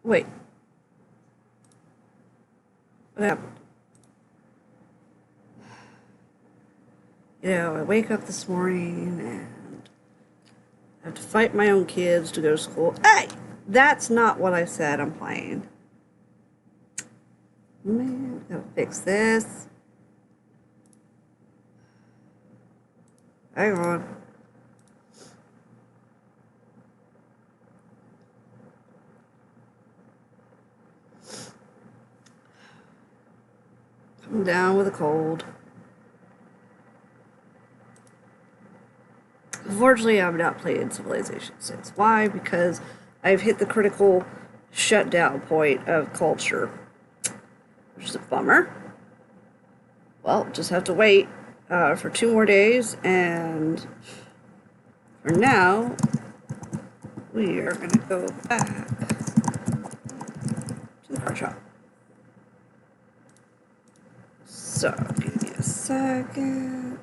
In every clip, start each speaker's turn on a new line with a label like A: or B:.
A: Wait. What happened? You know, I wake up this morning and I have to fight my own kids to go to school. Hey! That's not what I said I'm playing. Man, gotta fix this. Hang on. I'm down with a cold. Unfortunately, I've not played Civilization 6. Why? Because I've hit the critical shutdown point of culture, which is a bummer. Well, just have to wait for 2 more days, and for now, we are going to go back to the card shop. So, give me a second.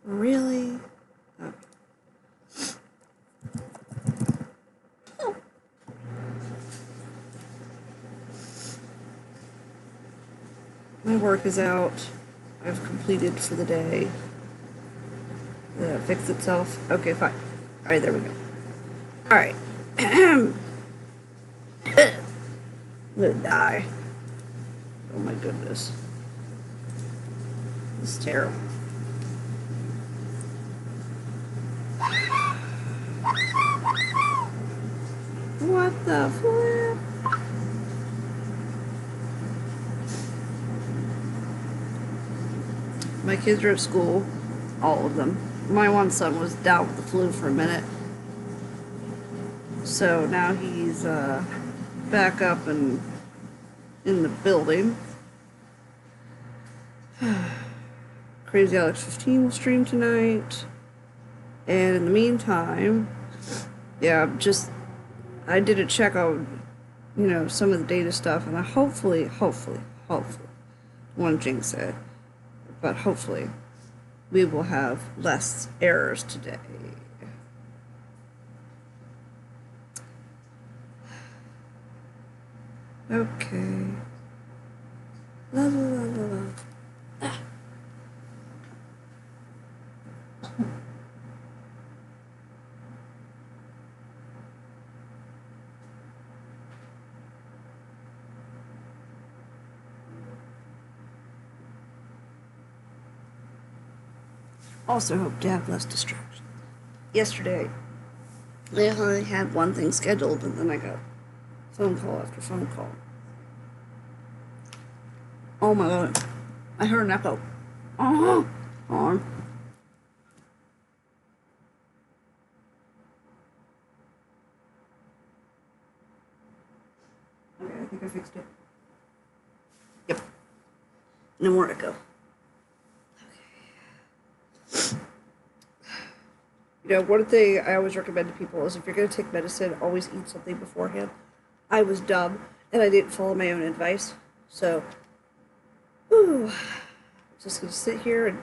A: Really? Okay. My work is out. I've completed for the day. Did it fix itself? Okay, fine. Alright, there we go. Alright. I'm gonna die. Oh my goodness. This is terrible. What the flip? My kids are at school. All of them. My one son was down with the flu for a minute. So now he's back up and in the building. Crazy Alex 15 will stream tonight. And in the meantime, yeah, I did a check on, some of the data stuff, and I hopefully, won't jinx it, but hopefully we will have less errors today. Okay. La la la la la. Also hope to have less distractions. Yesterday, I only had one thing scheduled, and then I got phone call after phone call. Oh my god. I heard an echo. Oh, on. Okay, I think I fixed it. Yep. No more echo. One thing I always recommend to people is if you're going to take medicine, always eat something beforehand. I was dumb, and I didn't follow my own advice. So, I'm just going to sit here and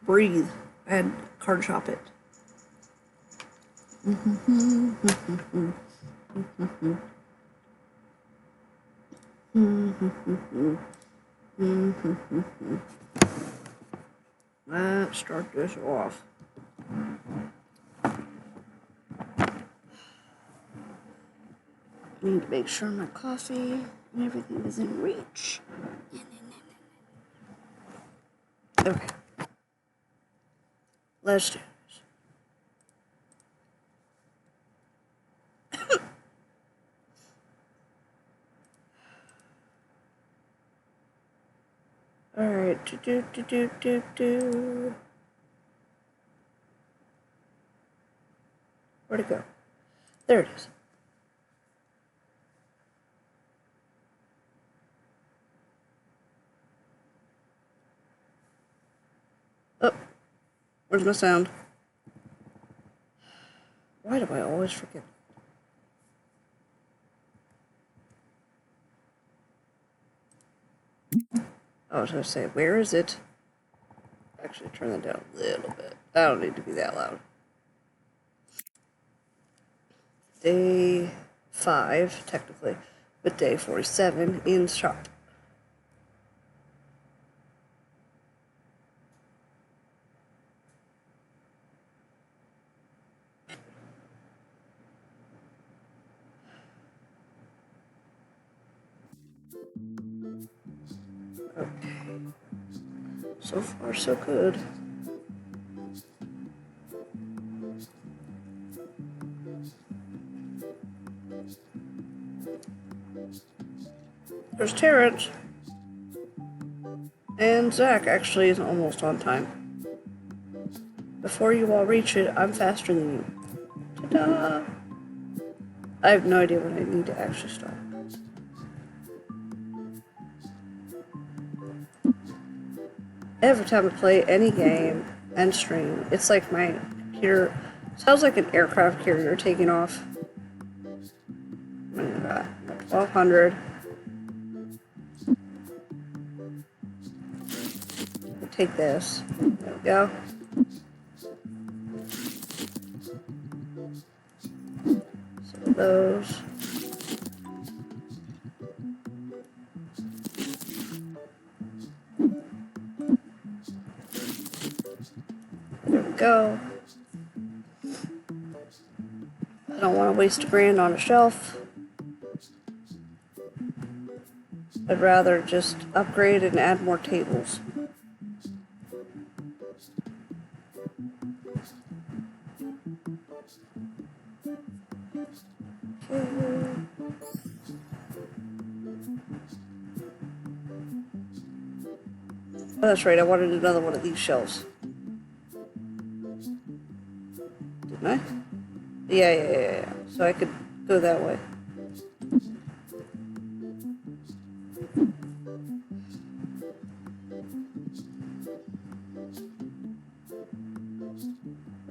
A: breathe and card shop it. Let's start this off. I need to make sure my coffee and everything is in reach. Okay. Let's do this. Alright, Where'd it go? There it is. Oh, where's my sound? Why do I always forget? I was gonna say, where is it? Actually, turn that down a little bit. I don't need to be that loud. Day 5, technically, but day 47 in shop. Okay. So far, so good. There's Terrence. And Zach actually is almost on time. Before you all reach it, I'm faster than you. Ta-da! I have no idea when I need to actually stop. Every time I play any game and stream, it's like my computer sounds like an aircraft carrier taking off. 1200. Take this. There we go. Some of those. There we go. I don't want to waste $1,000 on a shelf. I'd rather just upgrade and add more tables. Oh, that's right, I wanted another one of these shelves. Didn't I? Yeah. So I could go that way.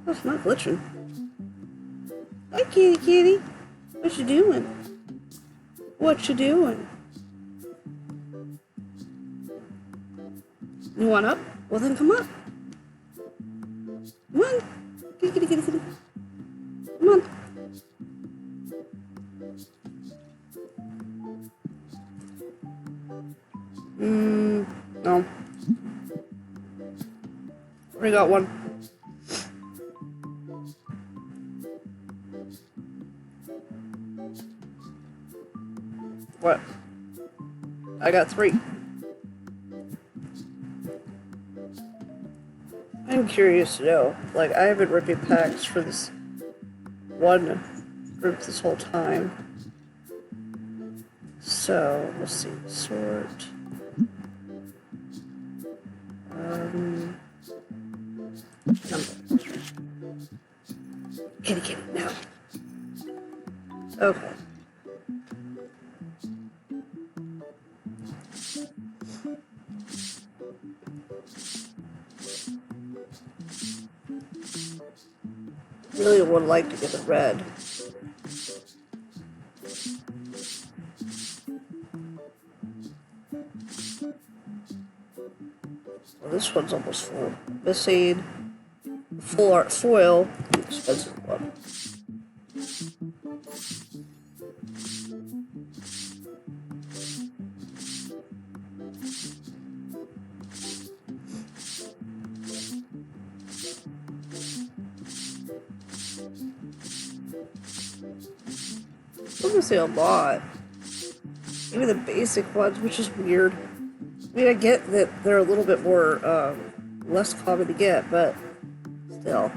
A: Oh, it's not glitching. Hi, kitty. What you doing? What you doing? You want up? Well, then come up. Come on. Kitty. Come on. No. Already got one. What? I got 3. I'm curious to know. Like, I have been ripping packs for this one group this whole time. So, let's see. Sort. Number. Kitty, no. Okay. Really would like to get a red. Well, this one's almost full. Missing full art foil, the expensive one. I'm gonna say a lot. Even the basic ones, which is weird. I mean, I get that they're a little bit more, less common to get, but still.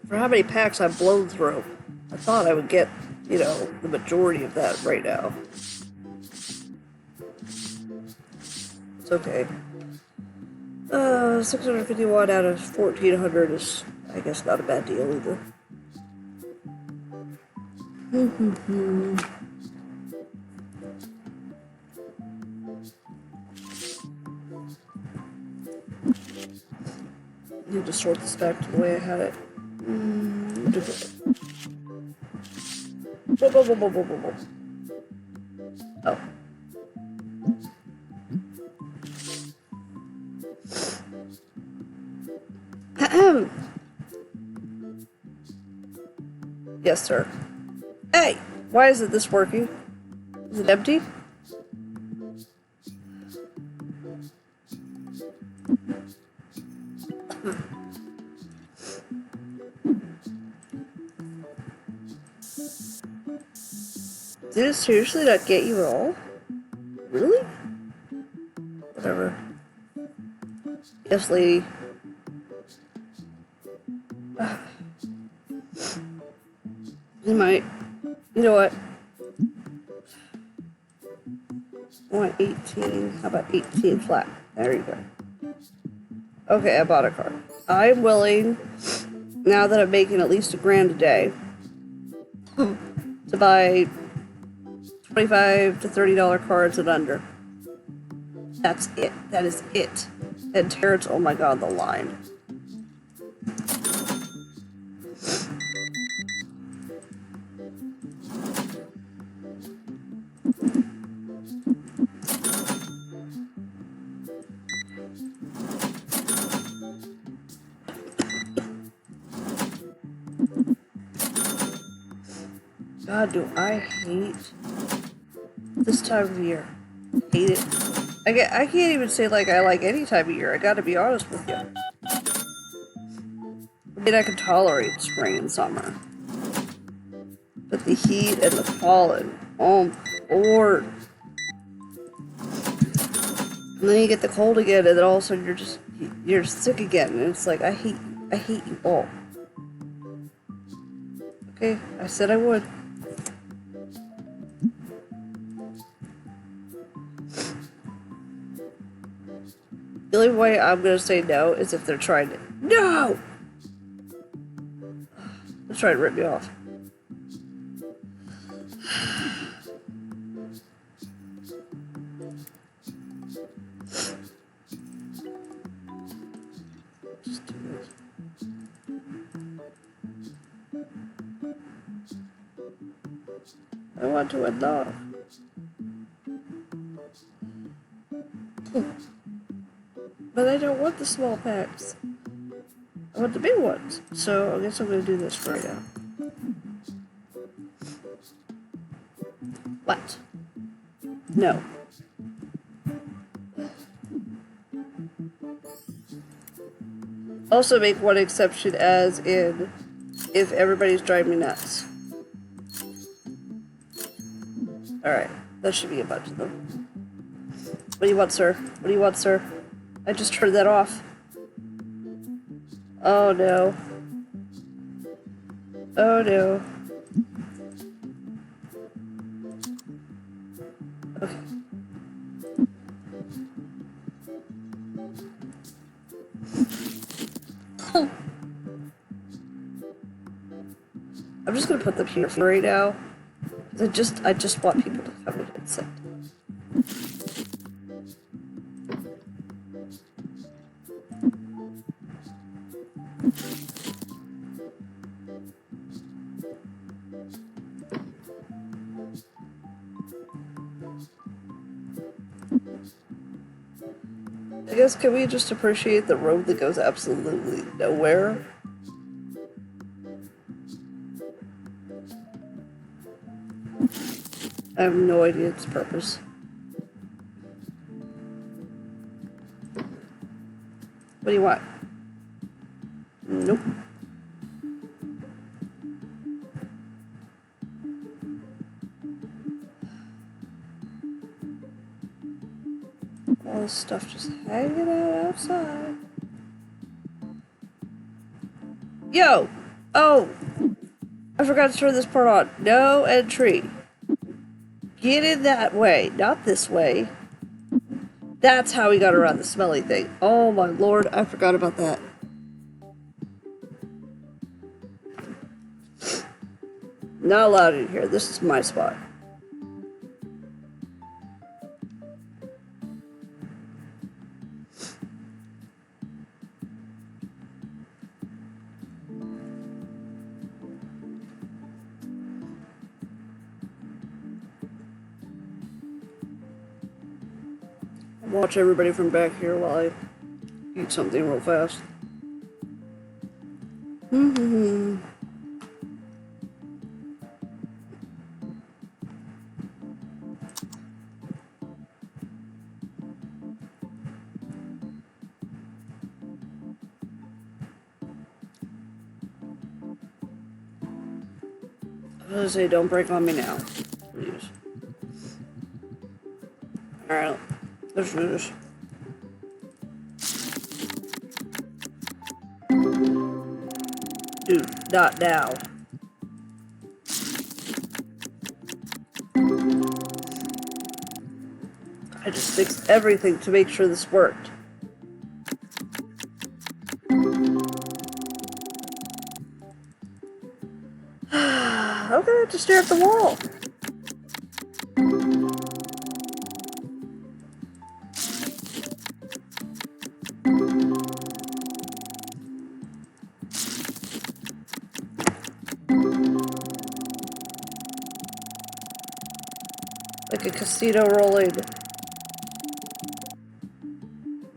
A: For how many packs I've blown through, I thought I would get, you know, the majority of that right now. It's okay. 651 out of 1400 is, I guess, not a bad deal either. Need to sort this back to the way I had it. Oh. Yes, sir. Hey! Why isn't this working? Is it empty? Did it seriously not get you at all? Really? Whatever. Yes, lady. You might. You know what? I want 18. How about 18 flat? There you go. Okay, I bought a card. I'm willing, now that I'm making at least $1,000 a day, to buy $25 to $30 cards and under. That's it. That is it. And Terrence, oh my god, the line. God, do I hate this time of year. Hate it. I can't even say like I like any time of year. I gotta be honest with you. I mean, I can tolerate spring and summer. But the heat and the pollen, oh my lord. And then you get the cold again, and then all of a sudden you're sick again, and it's like, I hate you all. Okay, I said I would. The only way I'm gonna say no is if they're trying to. No! They're trying to rip me off. Just do it. I want to end off. But I don't want the small packs. I want the big ones. So I guess I'm going to do this for right now. What? No. Also make one exception as in if everybody's driving me nuts. Alright, that should be a bunch of them. What do you want, sir? What do you want, sir? I just turned that off. Oh no. Oh no. Okay. I'm just gonna put them here for right now. I just want people to come in and sit. I guess, can we just appreciate the road that goes absolutely nowhere? I have no idea its purpose. What do you want? Nope. All this stuff just hanging out outside. Yo! Oh! I forgot to turn this part on. No entry. Get in that way, not this way. That's how we got around the smelly thing. Oh my lord, I forgot about that. Not allowed in here. This is my spot. watch everybody from back here while I eat something real fast. I was gonna say, don't break on me now, please. Alright, let's do this. Dude, not now. I just fixed everything to make sure this worked. I'm gonna have to stare at the wall. Like a casino rolling.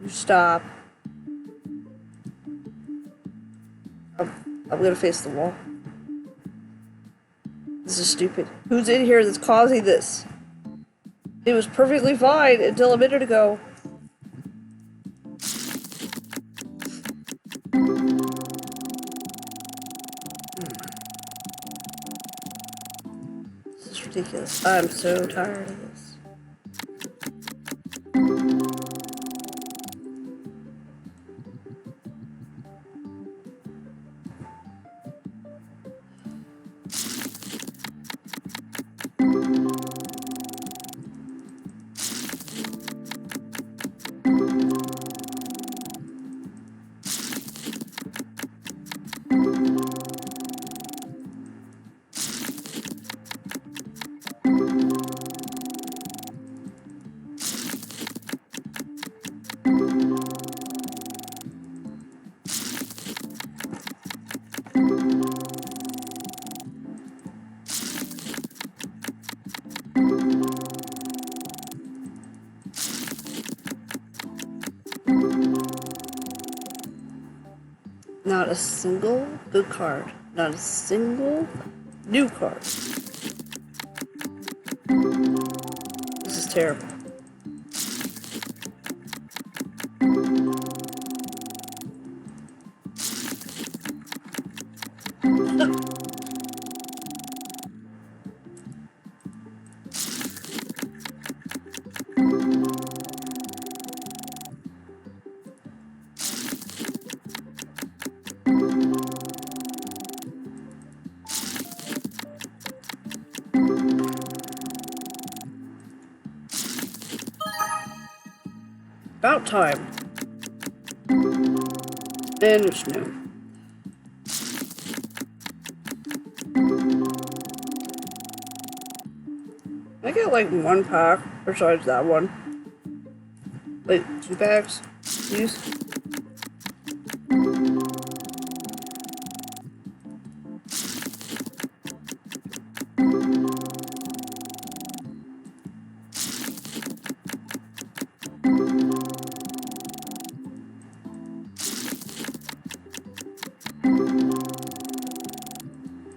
A: You stop. I'm gonna face the wall. This is stupid. Who's in here that's causing this? It was perfectly fine until a minute ago. This is ridiculous. I'm so tired of this. Not a single good card. Not a single new card. This is terrible. About time. And it's noon. I get like one pack besides that one. Wait, 2 packs, please.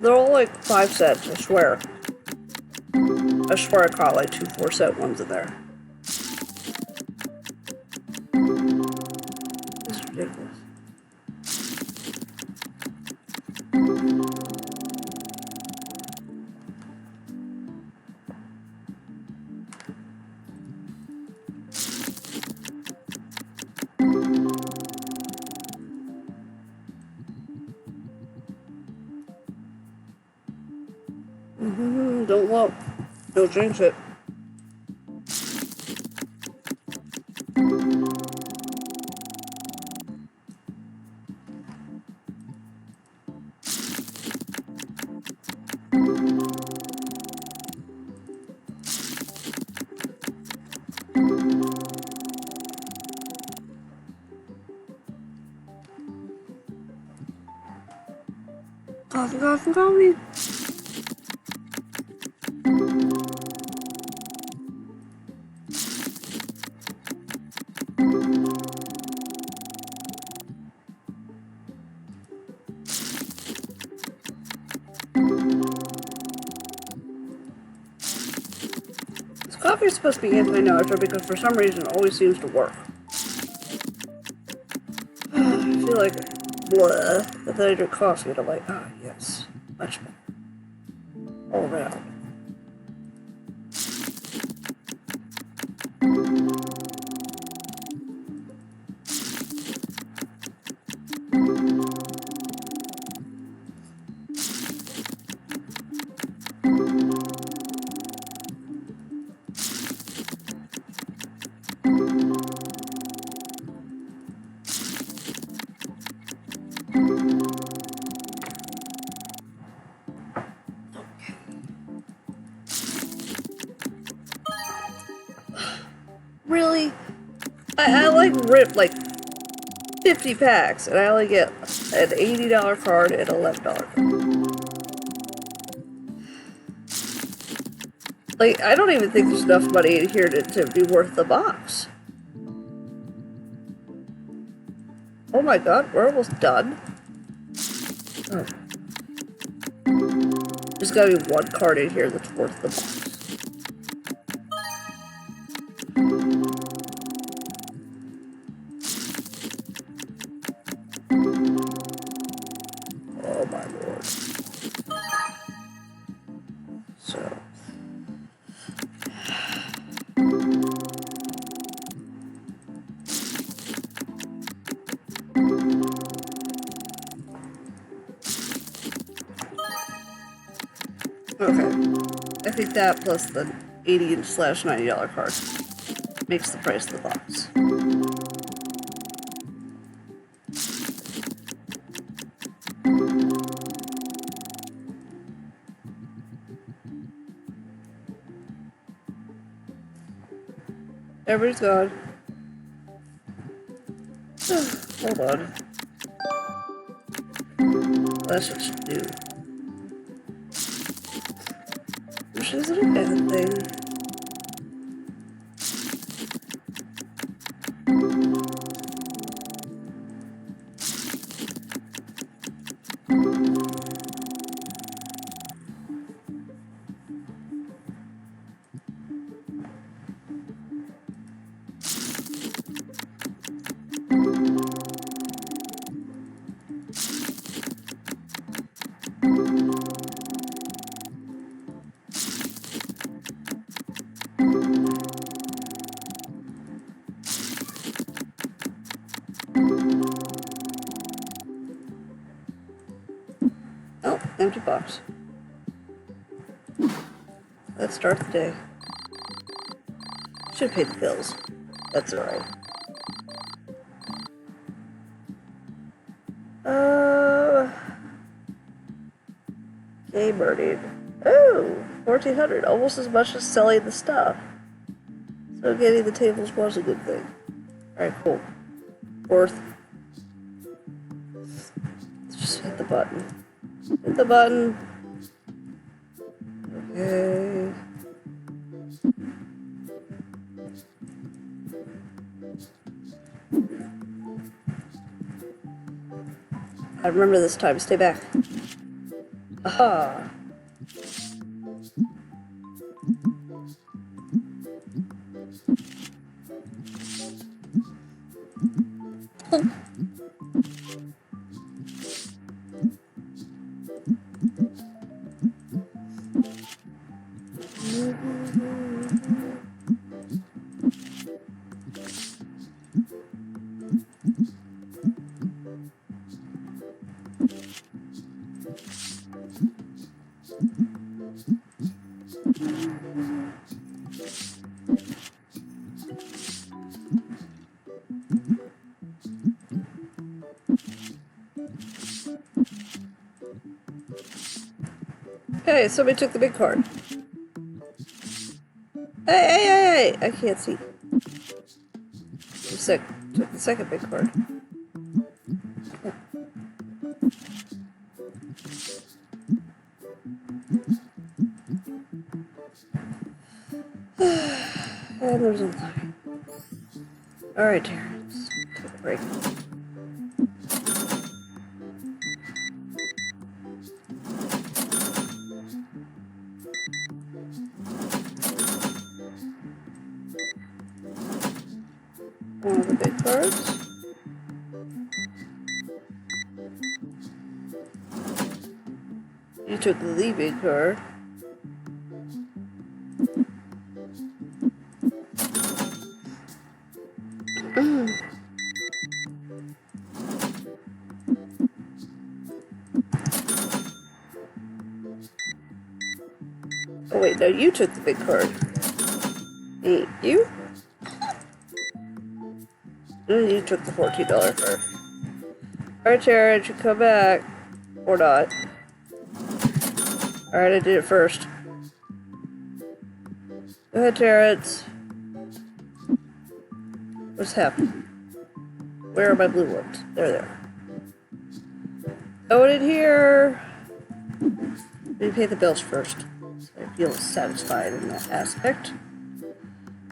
A: They're all like 5 cents, I swear. I swear I caught like 2 4-cent ones in there. This is ridiculous. Don't look. Don't jinx it. Coffee. coffee is supposed to be anti-nausea because for some reason it always seems to work. I feel like blah, but then I drink coffee and I'm like, ah, yes, much better. All around. Really? I like rip like 50 packs and I only get an $80 card and $11 card. Like, I don't even think there's enough money in here to be worth the box. Oh my god, we're almost done. Oh. There's gotta be one card in here that's worth the box. Oh my lord. So. Okay. I think that plus the $80/$90 card makes the price of the box. Everybody's gone. Hold on. That's what you do. Which isn't a bad thing. Oh, empty box. Let's start the day. Should pay the bills. That's alright. Game earning. Oh, 1,400. Almost as much as selling the stuff. So getting the tables was a good thing. Alright, cool. Worth. Let's just hit the button. Hit the button. Okay. I remember this time. Stay back. Aha. Hey, somebody took the big card. Hey, I can't see. Took the second big card. And there's a line. Alright, Terrence. Take a break. One of the big cards. You took the big card. Oh wait, no, you took the big card. Ain't you? No, you took the $14 card. Alright, Tara, you come back. Or not. Alright, I did it first. Go ahead, Terrence. What's happening? Where are my blue ones? There. Going in here. Let me pay the bills first. So I feel satisfied in that aspect.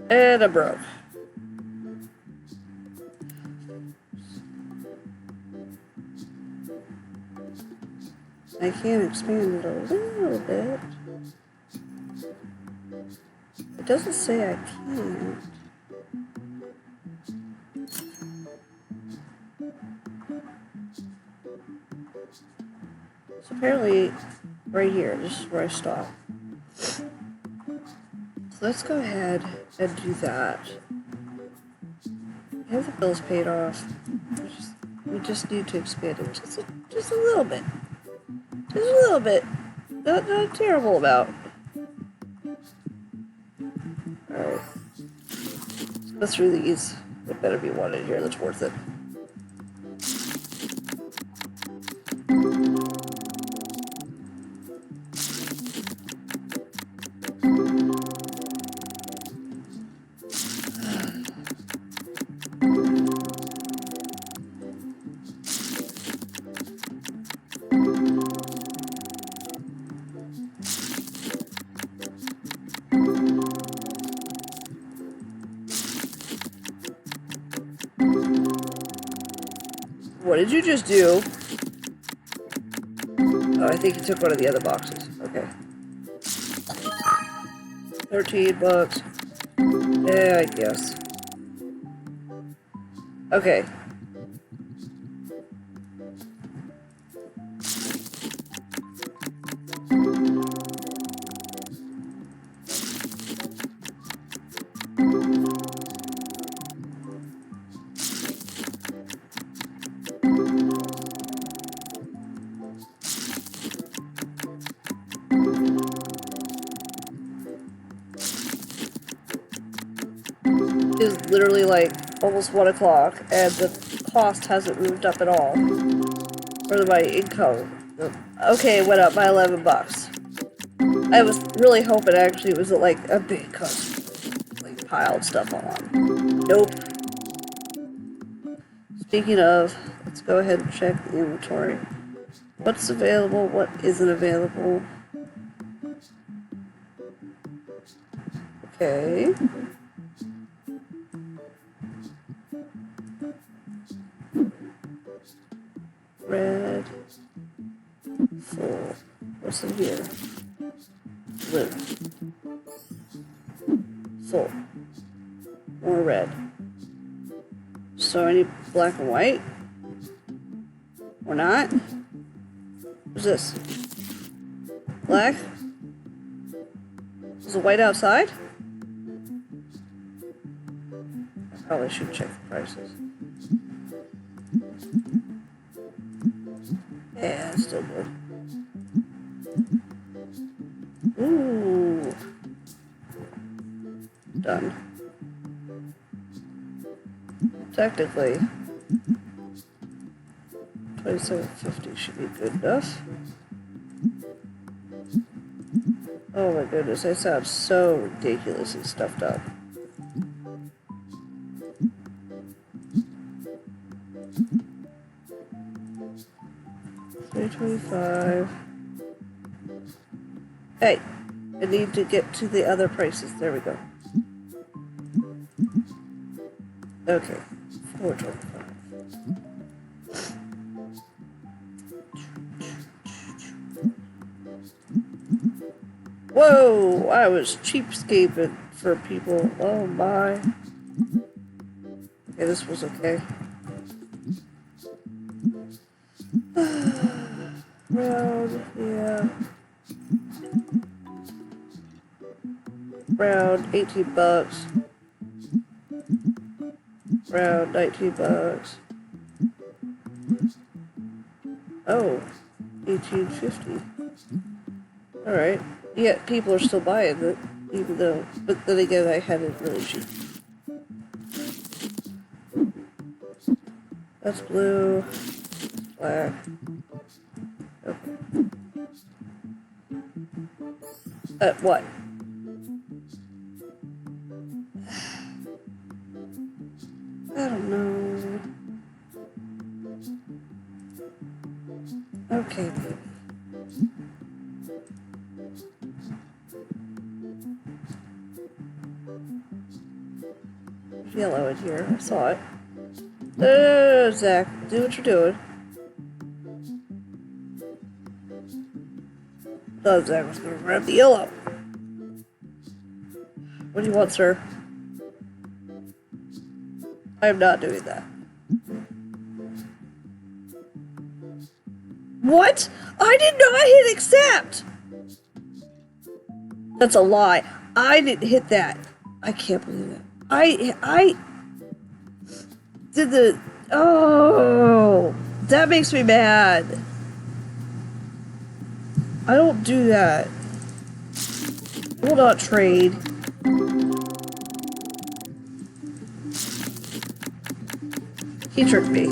A: And I'm broke. I can expand it a little bit. It doesn't say I can't. So apparently, right here, this is where I stop. So let's go ahead and do that. We have the bills paid off. We just need to expand it just a little bit. Just a little bit. Not a terrible amount. Alright. Let's go through these. There better be one in here that's worth it. What did you just do? Oh, I think you took one of the other boxes. Okay. $13. Yeah, I guess. Okay. Is literally like almost 1 o'clock and the cost hasn't moved up at all. Or my income. Okay, it went up by $11. I was really hoping actually it was like a big cost, like piled stuff on. Nope. Speaking of, let's go ahead and check the inventory. What's available, what isn't available. Okay. Red. Full. What's in here? Blue. Full. More red. So I need black and white? Or not? What's this? Black? Is the white outside? I probably should check the prices. Yeah, it's still good. Ooh. Done. Technically, $27.50 should be good enough. Oh my goodness, I sound so ridiculously stuffed up. $3.25. Hey, I need to get to the other prices. There we go. Okay, $4.25. Whoa, I was cheapskating for people. Oh my. Okay, this was okay. Round, yeah. Round, 18 bucks. Round, 19 bucks. Oh, 1850. Alright. Yeah, people are still buying it, even though, but then again, I had it really cheap. That's blue. Black. Okay. What? I don't know. Okay, baby. There's yellow in here. I saw it. No, Zach. Do what you're doing. I thought Zach was going to grab the yellow. What do you want, sir? I am not doing that. What? I did not hit accept! That's a lie. I didn't hit that. I can't believe it. I did the... Oh! That makes me mad. I don't do that. I will not trade. He tricked me.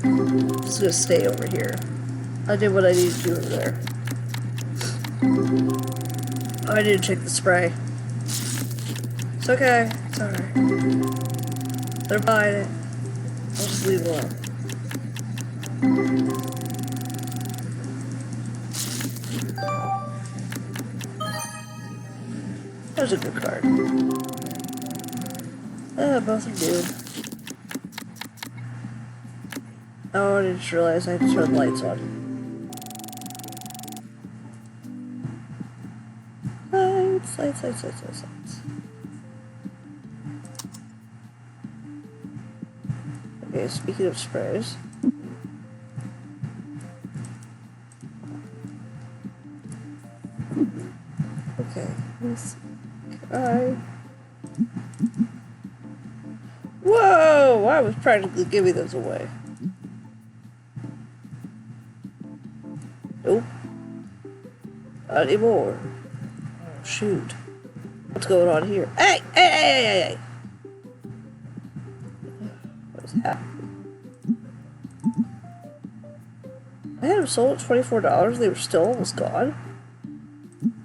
A: I'm just gonna stay over here. I did what I needed to do over there. I didn't check the spray. It's okay. It's alright. They're buying it. I'll just leave it alone. That was a good card. Both are new. Oh, I didn't realize I had to turn the lights on. Lights. Okay, speaking of sprays. Okay, let's try. Whoa! I was practically giving those away. Nope. Not anymore. Oh, shoot. What's going on here? Hey! What is happening? I had them sold at $24. They were still almost gone.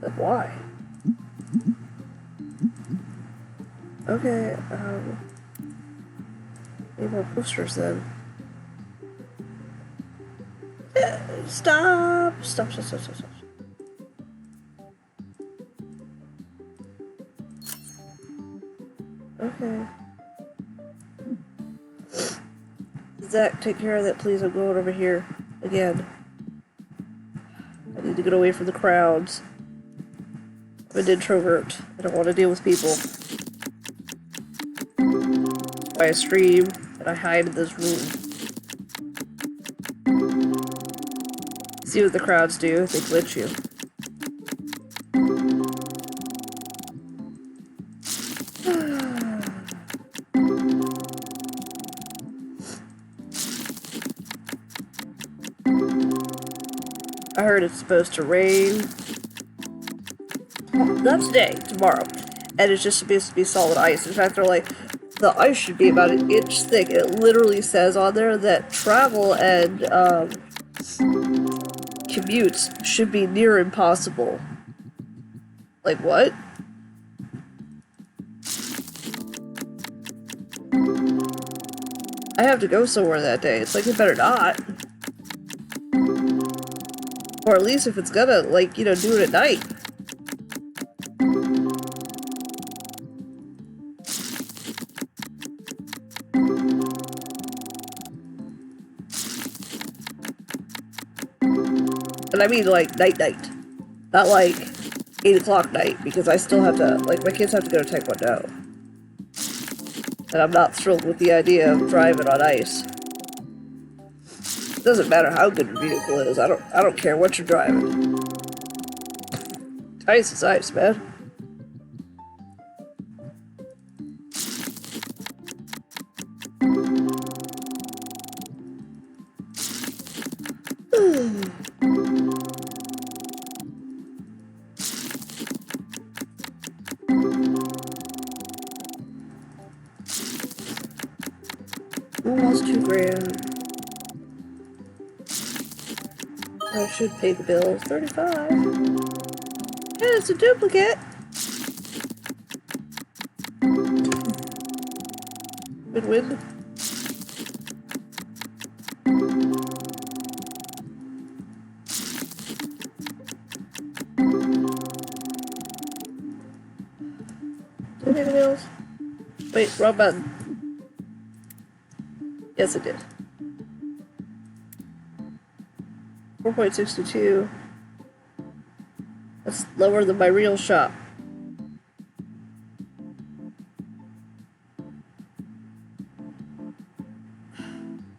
A: But why? Okay, need more posters then. Stop. Okay. Zach, take care of that, please. I'm going over here again. I need to get away from the crowds. I'm an introvert. I don't want to deal with people. I stream and I hide in this room. See what the crowds do. They glitch you. I heard it's supposed to rain. Not today, tomorrow. And it's just supposed to be solid ice. In fact, they're like, the ice should be about an inch thick. It literally says on there that travel and commutes should be near impossible. Like, what? I have to go somewhere that day. It's like, it better not. Or at least if it's gonna, like, you know, do it at night. And I mean, like, night. Not like 8 o'clock night because I still have to, like, my kids have to go to Taekwondo. And I'm not thrilled with the idea of driving on ice. It doesn't matter how good your vehicle is. I don't care what you're driving. Ice is ice, man. Almost $2,000. I should pay the bills. 35. Yeah, it's a duplicate. Win-win. Did I pay the bills? Wait, wrong button. Yes, it did. 4.62. That's lower than my real shop.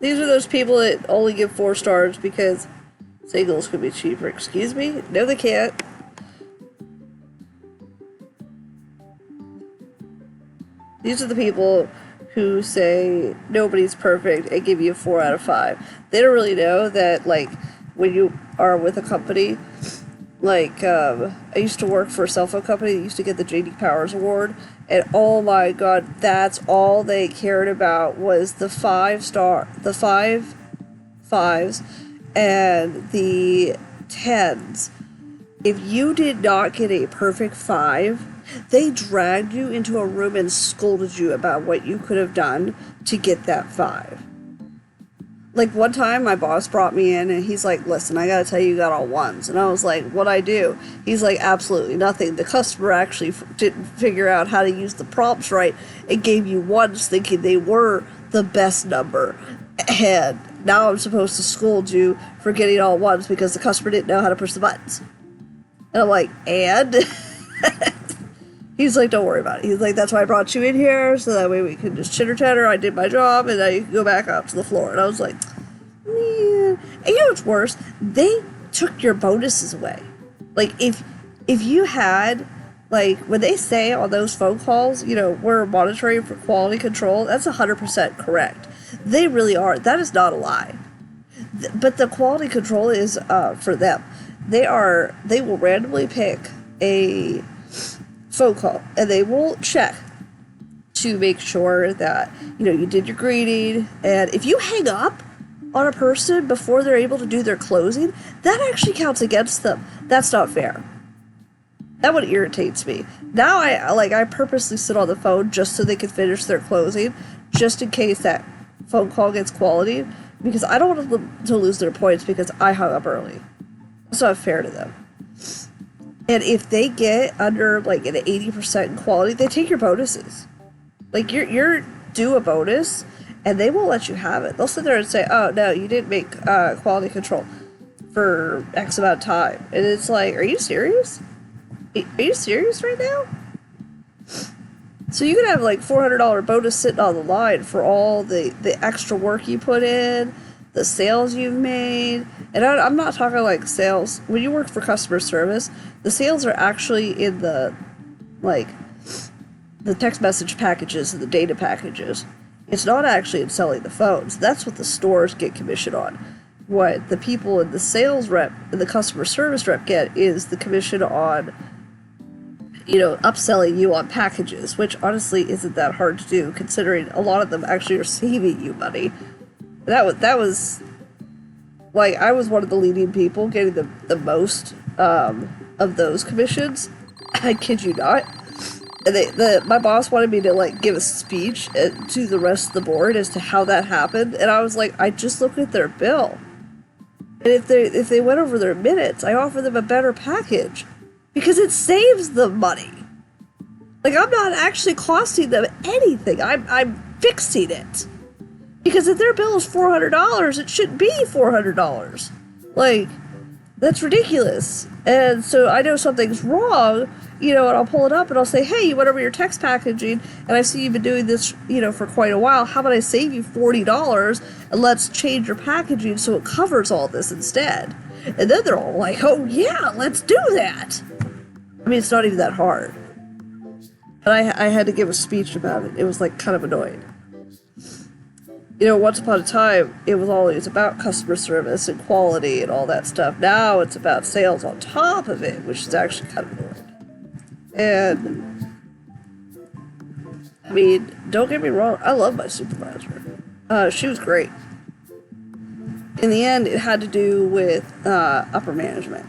A: These are those people that only give 4 stars because singles could be cheaper. Excuse me? No, they can't. These are the people who say nobody's perfect and give you a 4 out of 5. They don't really know that, like, when you are with a company, like, I used to work for a cell phone company that used to get the J.D. Powers Award, and oh my god, that's all they cared about was the 5 fives, and the 10s. If you did not get a perfect 5, they dragged you into a room and scolded you about what you could have done to get that 5. Like, one time my boss brought me in and he's like, listen, I gotta tell you, you got all 1s. And I was like, what'd I do? He's like, absolutely nothing. The customer actually didn't figure out how to use the prompts right and gave you 1s thinking they were the best number. And now I'm supposed to scold you for getting all 1s because the customer didn't know how to push the buttons. And I'm like, and? He's like, don't worry about it. He's like, that's why I brought you in here, so that way we can just chitter-chatter. I did my job, and now you can go back up to the floor. And I was like, man. And you know what's worse? They took your bonuses away. Like, if you had, like, when they say on those phone calls, you know, we're monitoring for quality control, that's 100% correct. They really are. That is not a lie. But the quality control is for them. They will randomly pick a phone call and they will check to make sure that, you know, you did your greeting, and if you hang up on a person before they're able to do their closing, that actually counts against them. That's not fair. That one irritates me. Now I purposely sit on the phone just so they can finish their closing, just in case that phone call gets quality, because I don't want them to lose their points because I hung up early. It's not fair to them. And if they get under, like, an 80% in quality, they take your bonuses. Like, you're due a bonus, and they won't let you have it. They'll sit there and say, oh, no, you didn't make quality control for X amount of time. And it's like, are you serious? Are you serious right now? So you could have, like, $400 bonus sitting on the line for all the extra work you put in, the sales you've made. And I'm not talking like sales. When you work for customer service, the sales are actually in the text message packages and the data packages. It's not actually in selling the phones. That's what the stores get commission on. What the people in the sales rep and the customer service rep get is the commission on, you know, upselling you on packages, which honestly isn't that hard to do, considering a lot of them actually are saving you money. That was like, I was one of the leading people getting the most of those commissions. I kid you not. And my boss wanted me to, like, give a speech to the rest of the board as to how that happened, and I was like, I just looked at their bill, and if they went over their minutes, I offer them a better package because it saves them money. Like, I'm not actually costing them anything. I'm fixing it. Because if their bill is $400, it shouldn't be $400. Like, That's ridiculous. And so I know something's wrong, and I'll pull it up and I'll say, hey, you went over your text packaging, and I see you've been doing this, for quite a while. How about I save you $40 and let's change your packaging so it covers all this instead? And then they're all like, oh yeah, let's do that. I mean, it's not even that hard. But I had to give a speech about it. It was like kind of annoying. Once upon a time, it was always about customer service and quality and all that stuff. Now it's about sales on top of it, which is actually kind of annoying. And, I mean, don't get me wrong, I love my supervisor. She was great. In the end, it had to do with upper management,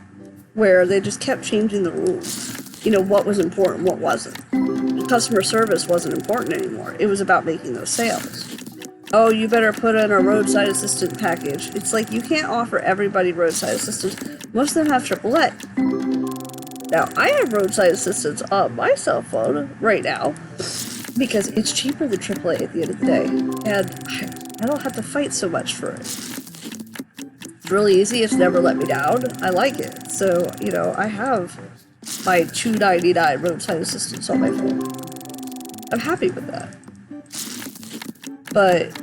A: where they just kept changing the rules. What was important, what wasn't. Customer service wasn't important anymore. It was about making those sales. Oh, you better put in a roadside assistant package. It's like you can't offer everybody roadside assistance. Most of them have AAA. Now, I have roadside assistance on my cell phone right now because it's cheaper than AAA at the end of the day. And I don't have to fight so much for it. It's really easy. It's never let me down. I like it. So, I have my $2.99 roadside assistance on my phone. I'm happy with that. But,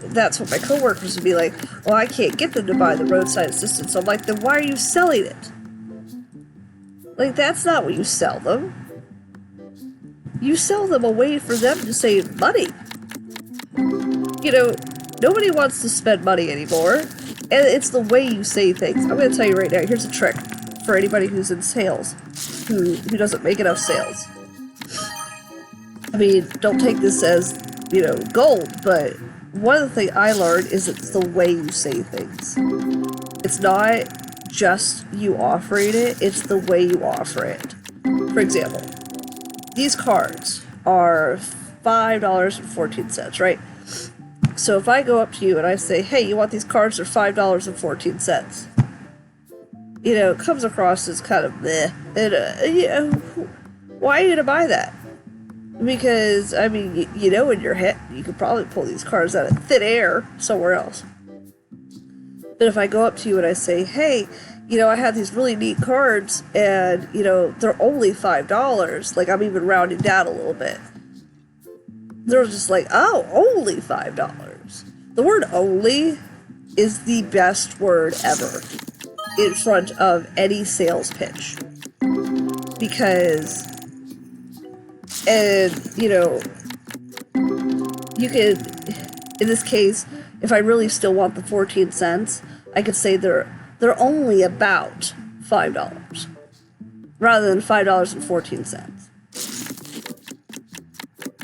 A: that's what my coworkers would be like, well, I can't get them to buy the roadside assistance. I'm like, then why are you selling it? Like, that's not what you sell them. You sell them a way for them to save money. Nobody wants to spend money anymore. And it's the way you say things. I'm going to tell you right now, here's a trick for anybody who's in sales, who doesn't make enough sales. I mean, don't take this as, gold, but one of the things I learned is it's the way you say things. It's not just you offering it, it's the way you offer it. For example, these cards are $5.14, right? So if I go up to you and I say, hey, you want these cards? They're $5.14. It comes across as kind of meh. And, why are you going to buy that? Because, I mean, in your head, you could probably pull these cards out of thin air somewhere else. But if I go up to you and I say, hey, I have these really neat cards, and, they're only $5, like, I'm even rounding down a little bit. They're just like, oh, only $5. The word only is the best word ever in front of any sales pitch. Because... And, you could, in this case, if I really still want the 14 cents, I could say they're only about $5, rather than $5.14.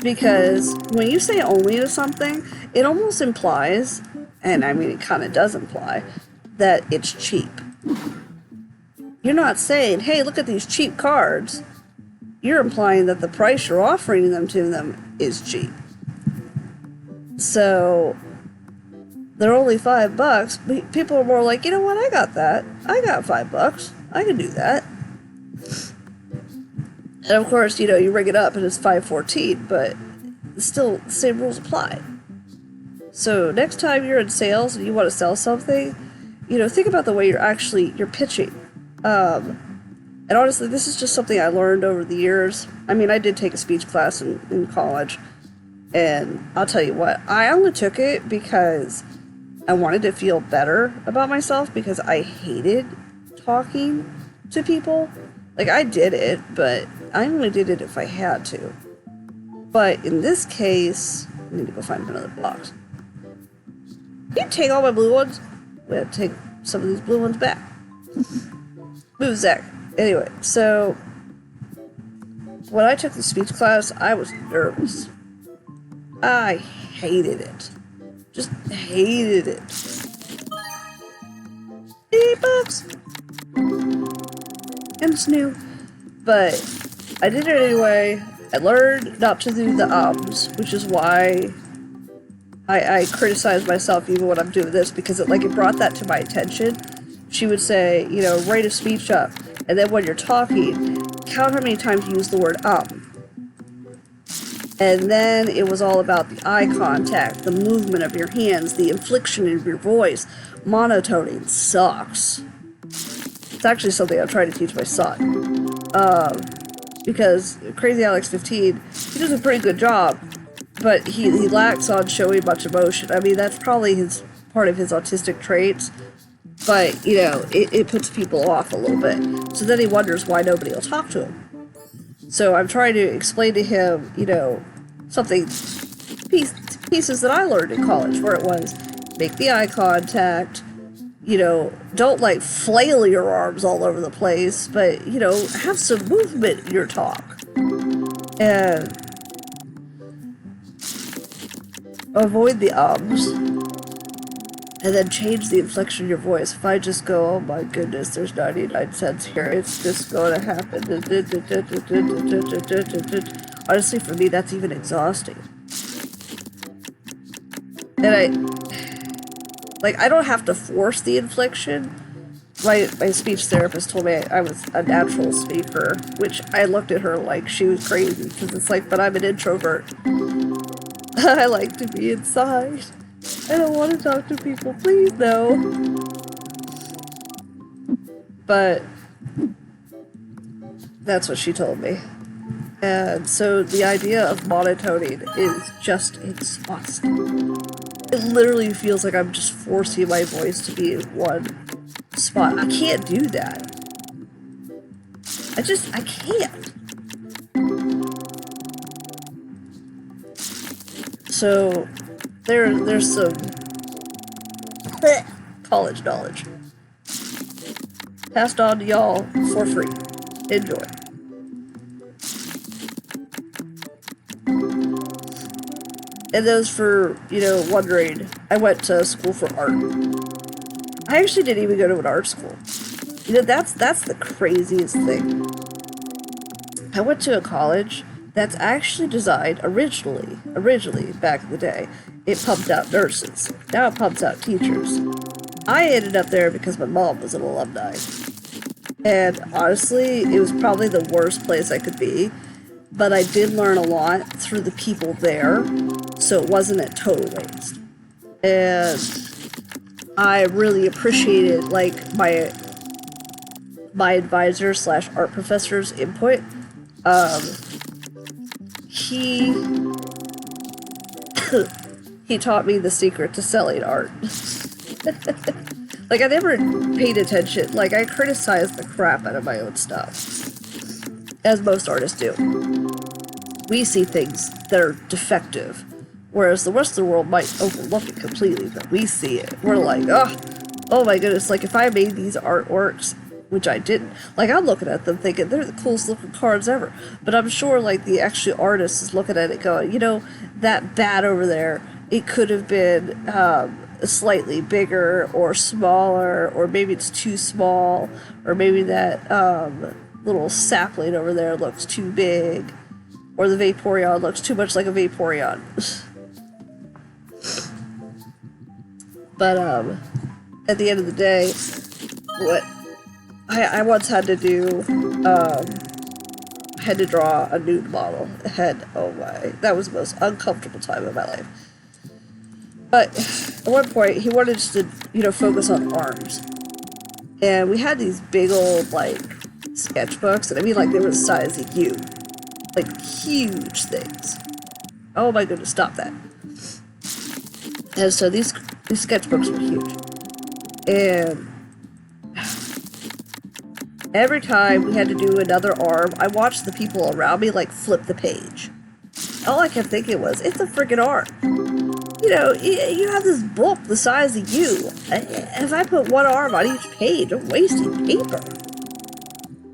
A: Because when you say only to something, it almost implies, and I mean it kind of does imply, that it's cheap. You're not saying, hey, look at these cheap cards. You're implying that the price you're offering them to them is cheap. So, they're only $5. People are more like, you know what, I got that. I got $5. I can do that. And of course, you ring it up and it's $5.14, but still, the same rules apply. So, next time you're in sales and you want to sell something, think about the way you're pitching. And honestly, this is just something I learned over the years. I mean, I did take a speech class in college. And I'll tell you what, I only took it because I wanted to feel better about myself, because I hated talking to people. Like, I did it, but I only did it if I had to. But in this case, I need to go find another box. You take all my blue ones? We have to take some of these blue ones back. Move Zach. Anyway, so when I took the speech class, I was nervous. I hated it. Just hated it. $8. And it's new. But I did it anyway. I learned not to do the ums, which is why I criticize myself even when I'm doing this, because it brought that to my attention. She would say, write a speech up. And then when you're talking, count how many times you use the word And then it was all about the eye contact, the movement of your hands, the inflection of your voice. Monotoning sucks. It's actually something I'm trying to teach my son. Because Crazy Alex 15, he does a pretty good job, but he lacks on showing much emotion. I mean, that's probably part of his autistic traits, but, you know, it puts people off a little bit. So then he wonders why nobody will talk to him. So I'm trying to explain to him, you know, pieces that I learned in college, where it was make the eye contact, you know, don't like flail your arms all over the place, but, you know, have some movement in your talk. And avoid the ums. And then change the inflection of your voice. If I just go, oh my goodness, there's 99 cents here, it's just going to happen. Honestly, for me, that's even exhausting. And I don't have to force the inflection. My speech therapist told me I was a natural speaker, which I looked at her like she was crazy, because it's like, but I'm an introvert. I like to be inside. I don't want to talk to people, please, no. But that's what she told me. And so the idea of monotoning is just exhausting. It literally feels like I'm just forcing my voice to be in one spot. I can't do that. I can't. So there's some college knowledge passed on to y'all for free. Enjoy. And those for, you know, wondering, I went to school for art. I actually didn't even go to an art school. You know, that's the craziest thing. I went to a college that's actually designed originally back in the day, it pumped out nurses. Now it pumps out teachers. I ended up there because my mom was an alumni. And honestly, it was probably the worst place I could be, but I did learn a lot through the people there, so it wasn't a total waste. And I really appreciated, like, my advisor / art professor's input. He taught me the secret to selling art. Like, I never paid attention. Like, I criticized the crap out of my own stuff, as most artists do. We see things that are defective, whereas the rest of the world might overlook it completely, but we see it. We're like, oh my goodness, like, if I made these artworks, which I didn't, like, I'm looking at them thinking, they're the coolest looking cards ever, but I'm sure, like, the actual artist is looking at it going, you know, that bat over there, it could have been, slightly bigger or smaller, or maybe it's too small, or maybe that, little sapling over there looks too big, or the Vaporeon looks too much like a Vaporeon. But, at the end of the day, what I once had to do, I had to draw a nude model. Oh my, that was the most uncomfortable time of my life. But at one point, he wanted us to, you know, focus on arms. And we had these big old, like, sketchbooks, and I mean, like, they were the size of you. Like, huge things. Oh my goodness, stop that. And so these sketchbooks were huge. And every time we had to do another arm, I watched the people around me, like, flip the page. All I kept thinking was, it's a freaking arm. You know, you have this book the size of you. If I put one arm on each page, I'm wasting paper.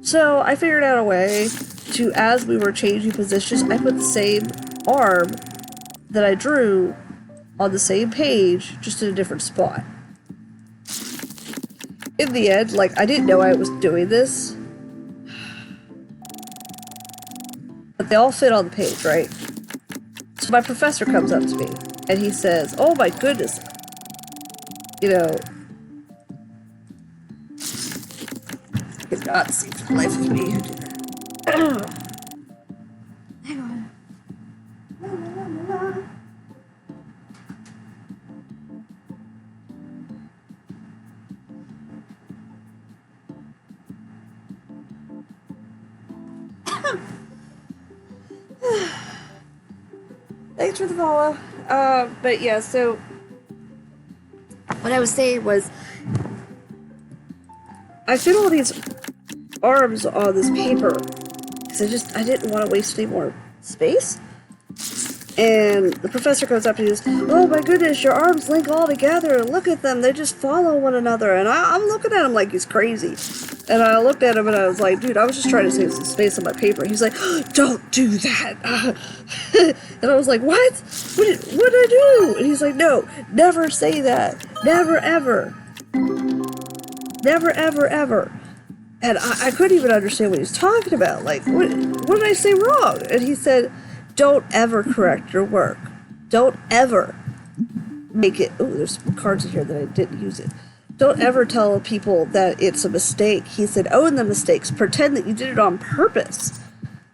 A: So I figured out a way to, as we were changing positions, I put the same arm that I drew on the same page, just in a different spot. In the end, like, I didn't know I was doing this, but they all fit on the page, right? So my professor comes up to me, and he says, oh my goodness, you know, I could not see for the life of me who did that. Hang on. thanks for the follow. But yeah, so what I was saying was, I fit all these arms on this paper because I didn't want to waste any more space. And the professor comes up and he goes, "Oh my goodness, your arms link all together. Look at them. They just follow one another." And I'm looking at him like he's crazy. And I looked at him and I was like, "Dude, I was just trying to save some space on my paper." He's like, "Don't do that." And I was like, "What? What did I do?" And he's like, "No, never say that. Never, ever. Never, ever, ever." And I couldn't even understand what he was talking about. Like, what did I say wrong? And he said, "Don't ever correct your work. Don't ever make it..." Oh, there's some cards in here that I didn't use it. "Don't ever tell people that it's a mistake." He said, "Own the mistakes. Pretend that you did it on purpose."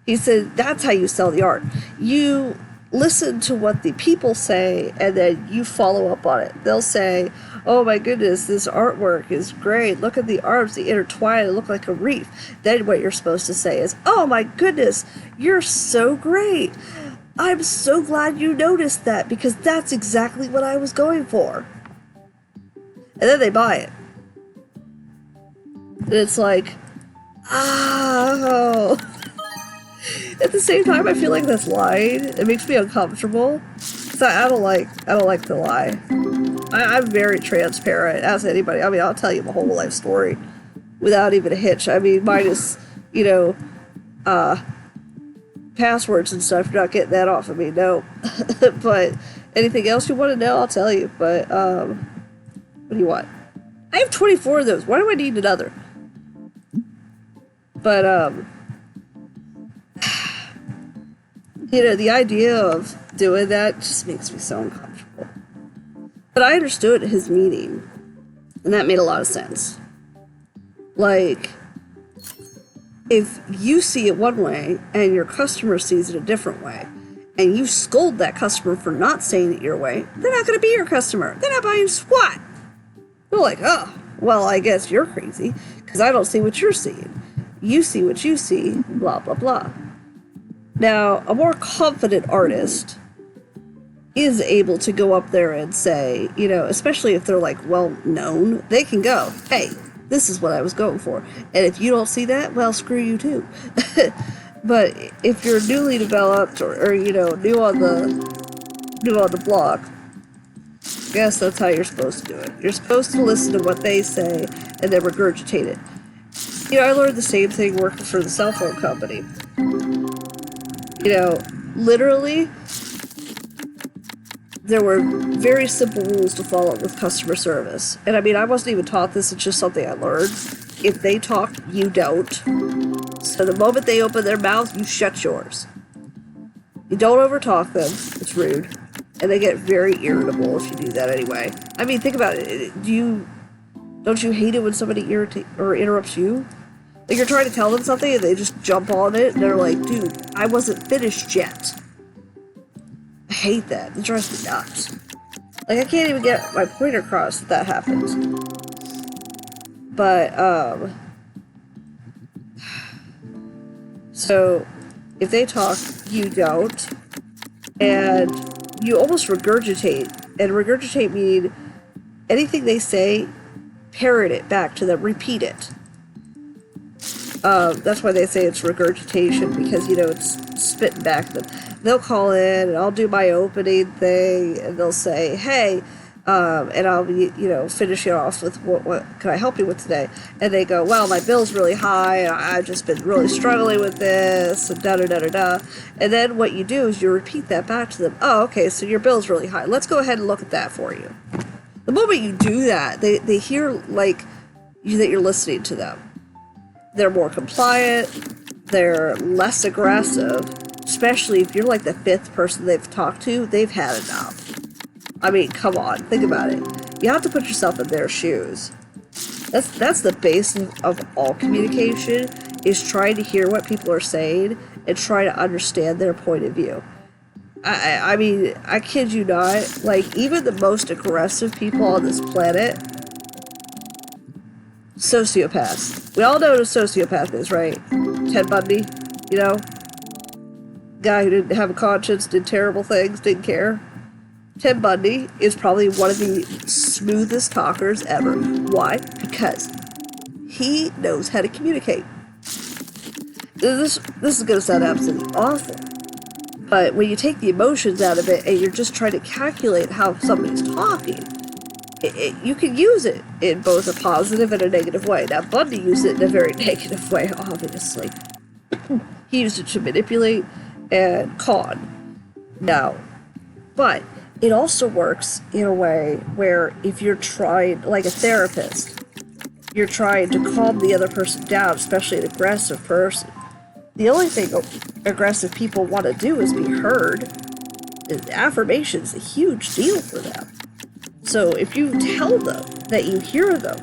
A: He said, "That's how you sell the art. You listen to what the people say, and then you follow up on it. They'll say, 'Oh my goodness, this artwork is great. Look at the arms, they intertwine, they look like a reef.' Then what you're supposed to say is, 'Oh my goodness, you're so great. I'm so glad you noticed that, because that's exactly what I was going for.'" And then they buy it. And it's like, oh. At the same time, I feel like that's lying. It makes me uncomfortable. So I don't like to lie. I'm very transparent, as anybody. I mean, I'll tell you my whole life story without even a hitch. I mean, minus, passwords and stuff. You're not getting that off of me, no. But anything else you want to know, I'll tell you. But, what do you want? I have 24 of those. Why do I need another? But, the idea of doing that just makes me so uncomfortable. But I understood his meaning, and that made a lot of sense. Like, if you see it one way, and your customer sees it a different way, and you scold that customer for not saying it your way, they're not going to be your customer. They're not buying squat. They're like, "Oh, well, I guess you're crazy, because I don't see what you're seeing. You see what you see, blah, blah, blah." Now, a more confident artist is able to go up there and say, especially if they're like well known, they can go, "Hey, this is what I was going for. And if you don't see that, well, screw you too." But if you're newly developed or new on the block, I guess that's how you're supposed to do it. You're supposed to listen to what they say and then regurgitate it. I learned the same thing working for the cell phone company. Literally, there were very simple rules to follow with customer service. And I mean, I wasn't even taught this, it's just something I learned. If they talk, you don't. So the moment they open their mouth, you shut yours. You don't overtalk them, it's rude. And they get very irritable if you do that anyway. I mean, think about it. Don't you hate it when somebody interrupts you? Like, you're trying to tell them something and they just jump on it and they're like, "Dude, I wasn't finished yet." I hate that. It drives me nuts. Like, I can't even get my point across if that happens. But, so, if they talk, you don't. And you almost regurgitate. And regurgitate meaning anything they say, parrot it back to them, repeat it. That's why they say it's regurgitation, because, it's spitting back at them. They'll call in, and I'll do my opening thing, and they'll say, "Hey," and I'll be, finish it off with, what can I help you with today? And they go, "Well, my bill's really high, and I've just been really struggling with this, and da-da-da-da-da." And then what you do is you repeat that back to them. "Oh, okay, so your bill's really high. Let's go ahead and look at that for you." The moment you do that, they hear, like, that you're listening to them. They're more compliant, they're less aggressive, especially if you're like the 5th person they've talked to, they've had enough. I mean, come on, think about it. You have to put yourself in their shoes. That's the base of all communication, is trying to hear what people are saying and try to understand their point of view. I mean, I kid you not, like, even the most aggressive people on this planet, sociopaths. We all know what a sociopath is, right? Ted Bundy, guy who didn't have a conscience, did terrible things, didn't care. Ted Bundy is probably one of the smoothest talkers ever. Why? Because he knows how to communicate. This is going to sound absolutely awful, but when you take the emotions out of it and you're just trying to calculate how somebody's talking, you can use it in both a positive and a negative way. Now, Bundy used it in a very negative way, obviously. He used it to manipulate and con. Now, but it also works in a way where if you're trying, like a therapist, you're trying to calm the other person down, especially an aggressive person. The only thing aggressive people want to do is be heard. Affirmation is a huge deal for them. So if you tell them that you hear them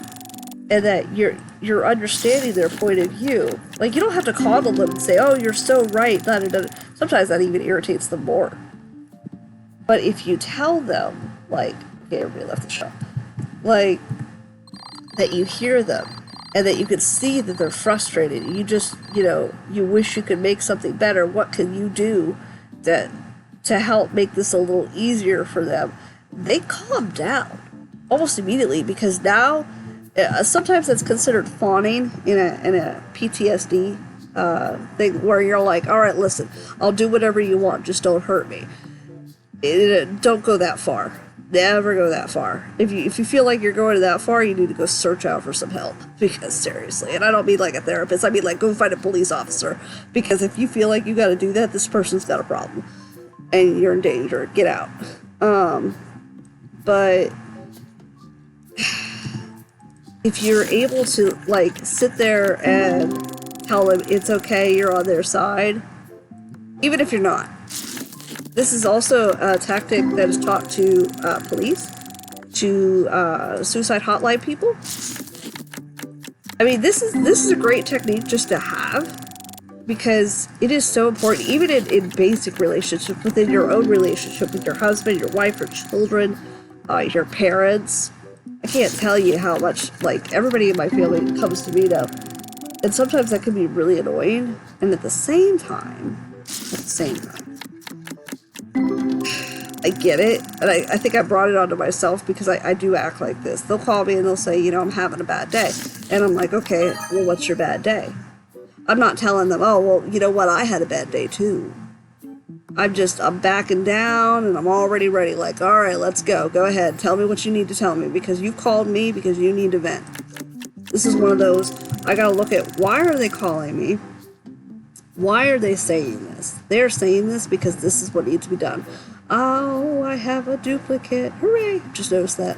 A: and that you're understanding their point of view, like, you don't have to coddle them and say, "Oh, you're so right." Da, da, da. Sometimes that even irritates them more. But if you tell them, like, okay, everybody left the shop, like, that you hear them and that you can see that they're frustrated, you just, you wish you could make something better, what can you do to help make this a little easier for them? They calm down almost immediately, because now sometimes that's considered fawning in a PTSD thing, where you're like, all right, listen, I'll do whatever you want, just don't hurt me. Don't go that far. Never go that far. If you feel like you're going that far, you need to go search out for some help, because seriously, and I don't mean like a therapist, I mean like go find a police officer, because if you feel like you got to do that, this person's got a problem and you're in danger. Get out. But if you're able to, like, sit there and tell them it's okay, you're on their side, even if you're not. This is also a tactic that is taught to police, to suicide hotline people. I mean, this is a great technique just to have, because it is so important, even in basic relationships, within your own relationship with your husband, your wife, your children, your parents. I can't tell you how much, like, everybody in my family comes to me now, and sometimes that can be really annoying, and at the same time, I get it, and I think I brought it onto myself because I do act like this. They'll call me and they'll say, I'm having a bad day, and I'm like, okay, well, what's your bad day? I'm not telling them, oh, well, you know what, I had a bad day too. I'm backing down, and I'm already ready, like, all right, let's go. Go ahead, tell me what you need to tell me, because you called me because you need to vent. This is one of those, I gotta look at, why are they calling me? Why are they saying this? They're saying this because this is what needs to be done. Oh, I have a duplicate. Hooray! Just noticed that.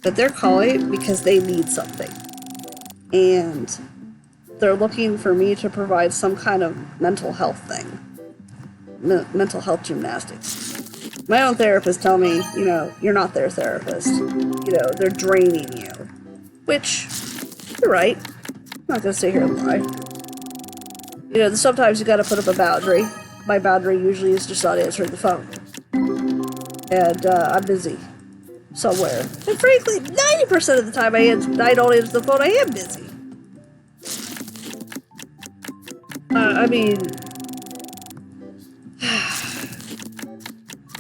A: But they're calling because they need something. And they're looking for me to provide some kind of mental health thing. Mental health gymnastics. My own therapist tell me, you're not their therapist. They're draining you. Which, you're right. I'm not going to sit here and lie. Sometimes you got to put up a boundary. My boundary usually is just not answering the phone. And I'm busy somewhere. And frankly, 90% of the time I don't answer the phone, I am busy. I mean,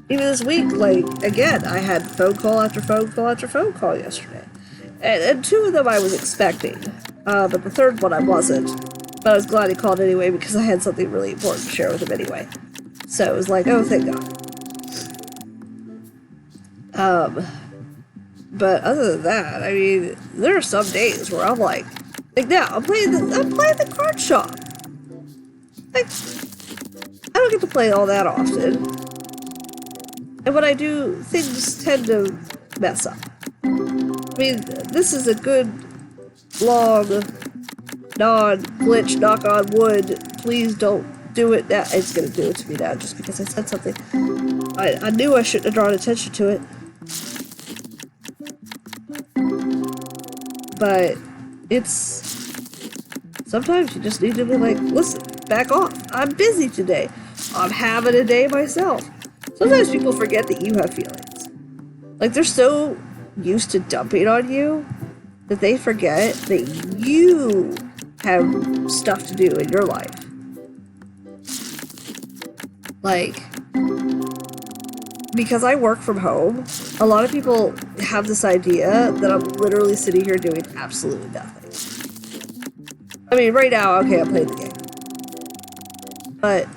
A: even this week, like, again, I had phone call after phone call after phone call yesterday. And two of them I was expecting. But the third one I wasn't. But I was glad he called anyway, because I had something really important to share with him anyway. So it was like, oh, thank God. But other than that, I mean, there are some days where I'm like now, I'm playing the card shop. Like, I don't get to play all that often. And when I do, things tend to mess up. I mean, this is a good, long, non-glitch, knock on wood, please don't do it now. It's going to do it to me now just because I said something. I knew I shouldn't have drawn attention to it. But sometimes you just need to be like, listen, back off. I'm busy today. I'm having a day myself. Sometimes people forget that you have feelings. Like, they're so used to dumping on you that they forget that you have stuff to do in your life. Like, because I work from home, a lot of people have this idea that I'm literally sitting here doing absolutely nothing. I mean, right now, okay, I'm playing the game. But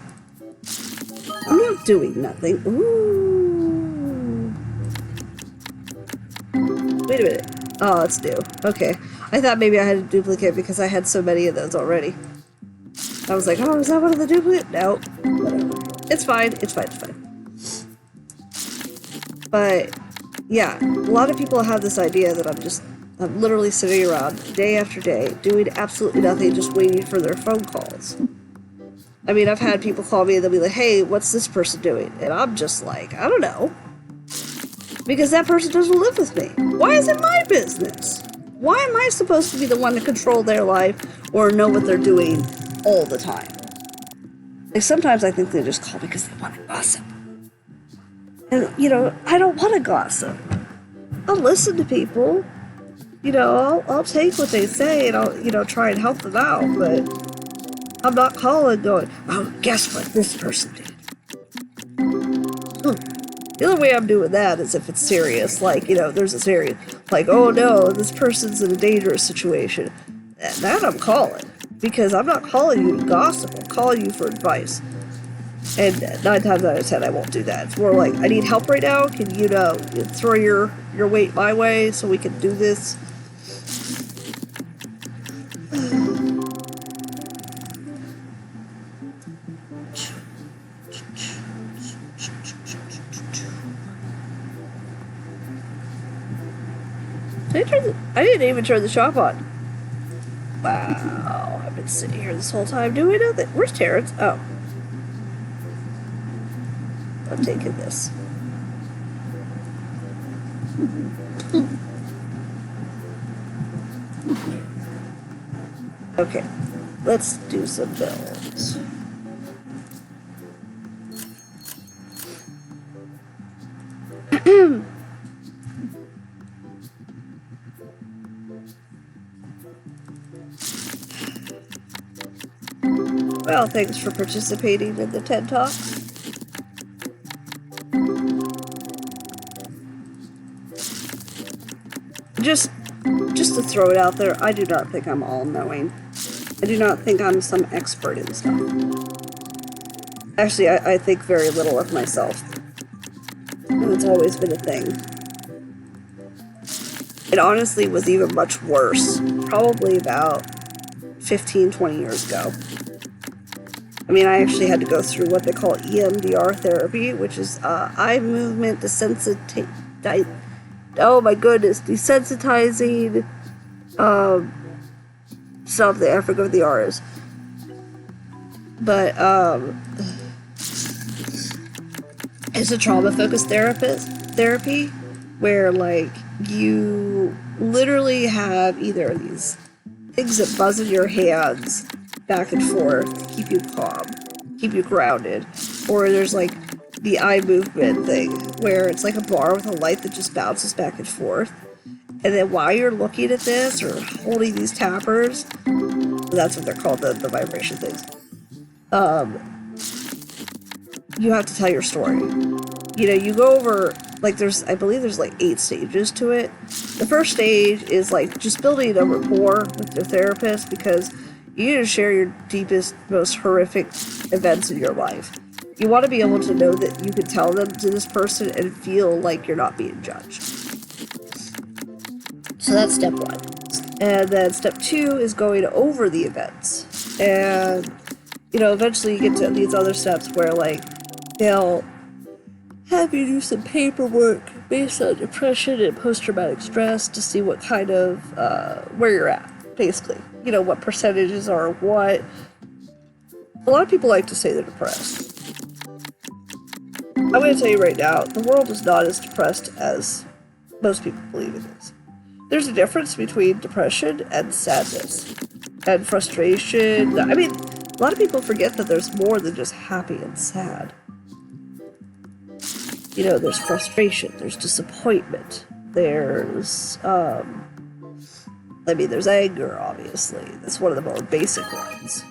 A: I'm not doing nothing. Ooh. Wait a minute. Oh, it's new. Okay. I thought maybe I had a duplicate because I had so many of those already. I was like, oh, is that one of the duplicates? No. Whatever. It's fine. It's fine. It's fine. But, yeah. A lot of people have this idea that I'm literally sitting around day after day doing absolutely nothing, just waiting for their phone calls. I mean, I've had people call me and they'll be like, hey, what's this person doing? And I'm just like, I don't know. Because that person doesn't live with me. Why is it my business? Why am I supposed to be the one to control their life or know what they're doing all the time? Like, sometimes I think they just call because they want to gossip. And, you know, I don't want to gossip. I'll listen to people. You know, I'll take what they say and I'll, you know, try and help them out. But I'm not calling going, oh, guess what this person did? The only way I'm doing that is if it's serious, like, you know, there's a serious, like, oh no, this person's in a dangerous situation. And that I'm calling, because I'm not calling you to gossip, I'm calling you for advice. And 9 times out of 10, I won't do that. It's more like, I need help right now, can you, throw your weight my way so we can do this? I didn't even turn the shop on. Wow, I've been sitting here this whole time doing nothing. Where's Terrence? Oh. I'm taking this. Okay, let's do some bills. Well, thanks for participating in the TED Talk. Just to throw it out there, I do not think I'm all-knowing. I do not think I'm some expert in stuff. Actually, I think very little of myself. And it's always been a thing. It honestly was even much worse, probably about 15, 20 years ago. I mean, I actually had to go through what they call EMDR therapy, which is eye movement desensitization. Oh my goodness, desensitizing something. I forget what the R is. But it's a trauma-focused therapy where, like, you literally have either these things that buzz in your hands back and forth to keep you calm, keep you grounded, or there's like the eye movement thing where it's like a bar with a light that just bounces back and forth, and then while you're looking at this or holding these tappers, that's what they're called, the vibration things, you have to tell your story. You know, you go over, like, I believe there's like 8 stages to it. The first stage is like just building a rapport with your therapist, because you need to share your deepest, most horrific events in your life. You want to be able to know that you can tell them to this person and feel like you're not being judged. So that's step 1. And then step 2 is going over the events. And, you know, eventually you get to these other steps where, like, they'll have you do some paperwork based on depression and post-traumatic stress to see what kind of, where you're at, basically. You know, what percentages are what. A lot of people like to say they're depressed. I'm going to tell you right now, the world is not as depressed as most people believe it is. There's a difference between depression and sadness and frustration. I mean, a lot of people forget that there's more than just happy and sad. You know, there's frustration, there's disappointment, there's, there's anger, obviously. That's one of the more basic ones.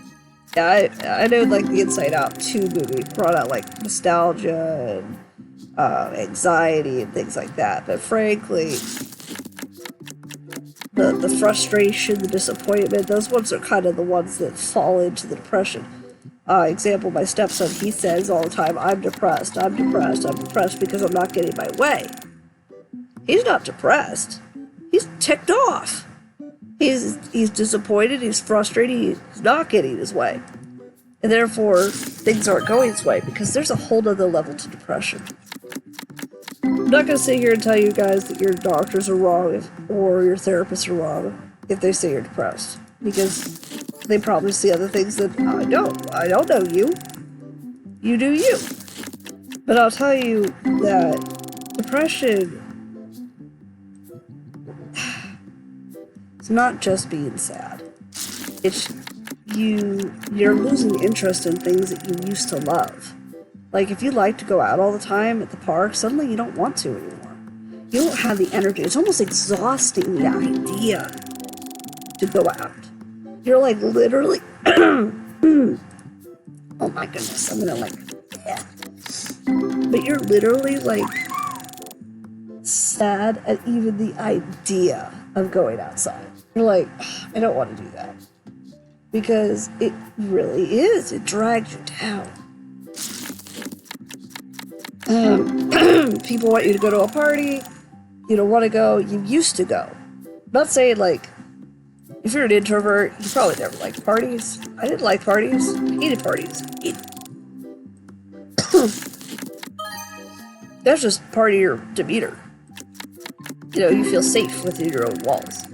A: Yeah, I know, like, the Inside Out 2 movie brought out, like, nostalgia and anxiety and things like that. But frankly, the frustration, the disappointment, those ones are kind of the ones that fall into the depression. Example, my stepson, he says all the time, I'm depressed because I'm not getting my way. He's not depressed. He's ticked off. He's disappointed, he's frustrated, he's not getting his way. And therefore, things aren't going his way because there's a whole other level to depression. I'm not going to sit here and tell you guys that your doctors are wrong or your therapists are wrong if they say you're depressed. Because they probably see other things that I don't. I don't know you. You do you. But I'll tell you that depression, it's not just being sad. It's you're losing interest in things that you used to love. Like, if you like to go out all the time at the park, suddenly you don't want to anymore. You don't have the energy. It's almost exhausting, the idea to go out. You're like literally, oh my goodness, I'm gonna like, yeah. But you're literally like sad at even the idea of going outside. You're like, I don't want to do that. Because it really is. It drags you down. People want you to go to a party. You don't want to go. You used to go. I'm not saying, like, if you're an introvert, you probably never liked parties. I didn't like parties. I hated parties. That's just part of your demeanor. You know, you feel safe within your own walls.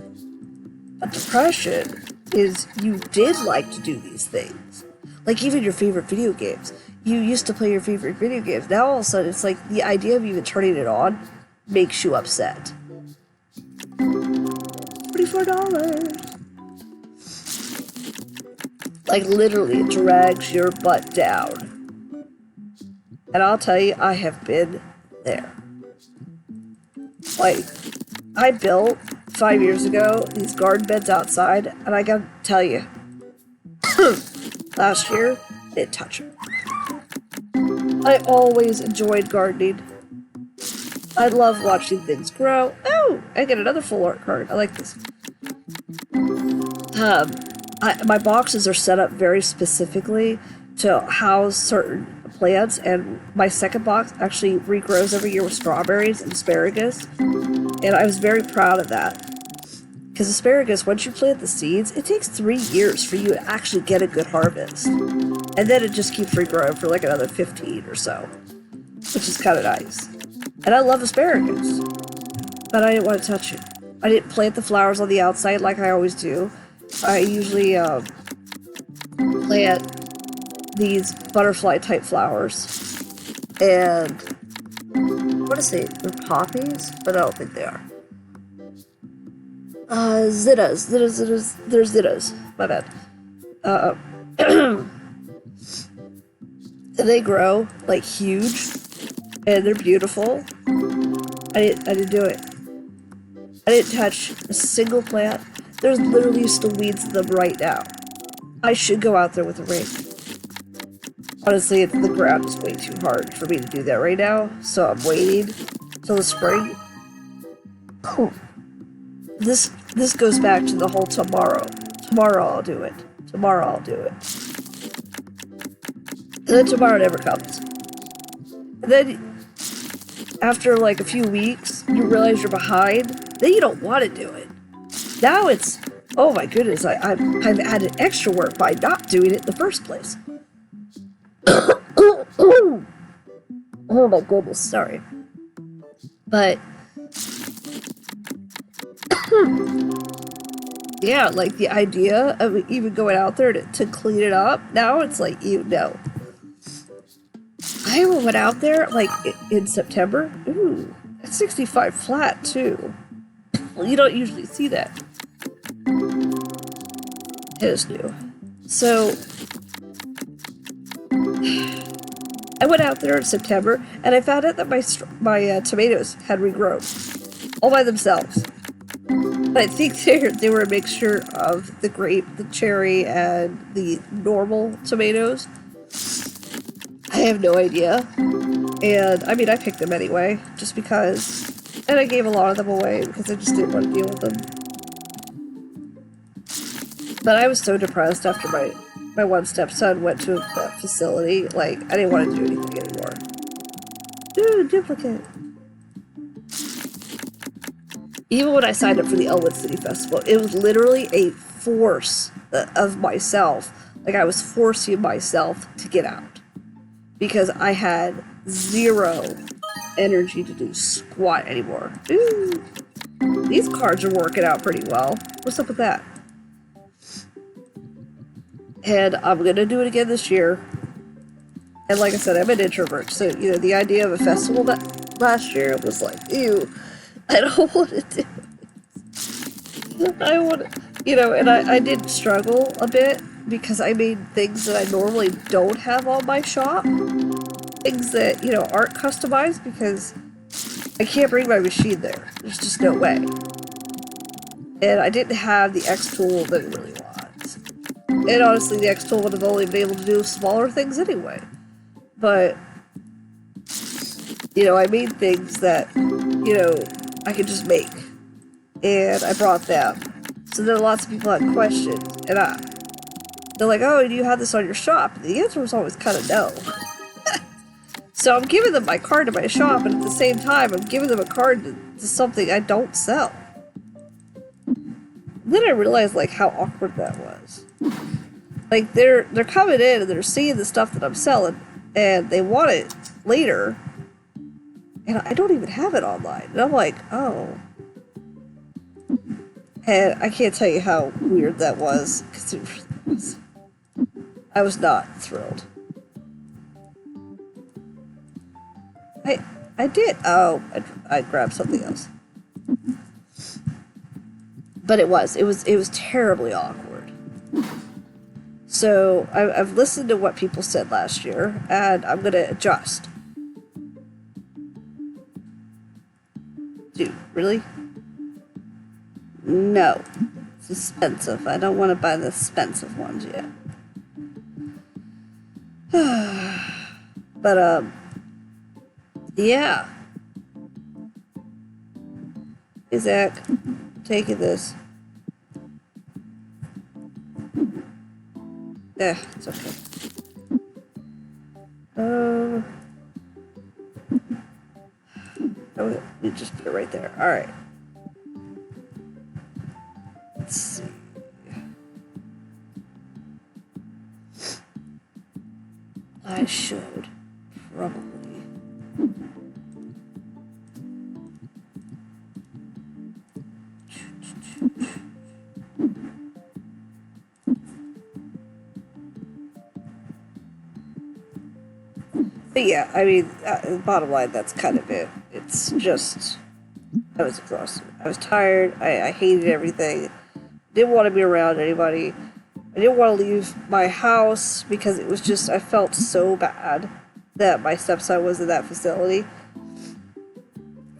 A: But depression is you did like to do these things. Like, even your favorite video games. You used to play your favorite video games. Now all of a sudden it's like the idea of even turning it on makes you upset. $44. Like, literally, it drags your butt down. And I'll tell you, I have been there. Like, I built 5 years ago these garden beds outside, and I gotta tell you, last year, I didn't touch them. I always enjoyed gardening. I love watching things grow. Oh, I get another full art card. I like this. My boxes are set up very specifically to house certain plants, and my second box actually regrows every year with strawberries and asparagus, and I was very proud of that. Because asparagus, once you plant the seeds, it takes 3 years for you to actually get a good harvest. And then it just keeps regrowing for like another 15 or so, which is kind of nice. And I love asparagus, but I didn't want to touch it. I didn't plant the flowers on the outside like I always do. I usually plant these butterfly type flowers, and I want to say they're poppies, but I don't think they are. Zittas. They're zittas. My bad. They grow like huge, and they're beautiful. I didn't do it. I didn't touch a single plant. There's literally still weeds in them right now. I should go out there with a rake. Honestly, the ground is way too hard for me to do that right now, so I'm waiting till the spring. This goes back to the whole tomorrow. Tomorrow I'll do it. Tomorrow I'll do it. And then tomorrow never comes. And then, after like a few weeks, you realize you're behind. Then you don't want to do it. Now it's, oh my goodness, I've added extra work by not doing it in the first place. Oh my goodness, sorry. But, yeah, like the idea of even going out there to clean it up, now it's like, no. I went out there like in September. Ooh, it's 65 flat too. Well, you don't usually see that. It is new. So, I went out there in September, and I found out that my tomatoes had regrown all by themselves. I think they were a mixture of the grape, the cherry, and the normal tomatoes. I have no idea. And, I mean, I picked them anyway, just because. And I gave a lot of them away because I just didn't want to deal with them. But I was so depressed after my one stepson went to that facility. Like, I didn't want to do anything anymore. Ooh, duplicate. Even when I signed up for the Elwood City Festival, it was literally a force of myself. Like, I was forcing myself to get out. Because I had zero energy to do squat anymore. Ooh, these cards are working out pretty well. What's up with that? And I'm going to do it again this year. And like I said, I'm an introvert. So, you know, the idea of a festival that last year was like, ew, I don't want to do it. I want to, you know, and I did struggle a bit because I made things that I normally don't have on my shop. Things that, you know, aren't customized because I can't bring my machine there. There's just no way. And I didn't have the X tool that it really wants. And honestly, the X tool would have only been able to do smaller things anyway. But, you know, I made things that, you know, I could just make. And I brought them. So then lots of people had questions. And they're like, oh, do you have this on your shop? And the answer was always kind of no. So I'm giving them my card to my shop, and at the same time, I'm giving them a card to something I don't sell. Then I realized, like, how awkward that was. Like, they're coming in, and they're seeing the stuff that I'm selling, and they want it later, and I don't even have it online. And I'm like, oh. And I can't tell you how weird that was, because it really was. I was not thrilled. I did. Oh, I grabbed something else. But it was terribly awkward. So I've listened to what people said last year, and I'm going to adjust. Dude, really? No. It's expensive. I don't want to buy the expensive ones yet. But, yeah. Hey, Zach, taking this. Yeah, it's okay. Oh, we just put it right there. All right. Let's see. I should probably. But yeah, I mean, bottom line, that's kind of it. It's just, I was exhausted. I was tired. I hated everything. Didn't want to be around anybody. I didn't want to leave my house because it was just, I felt so bad that my stepson was in that facility.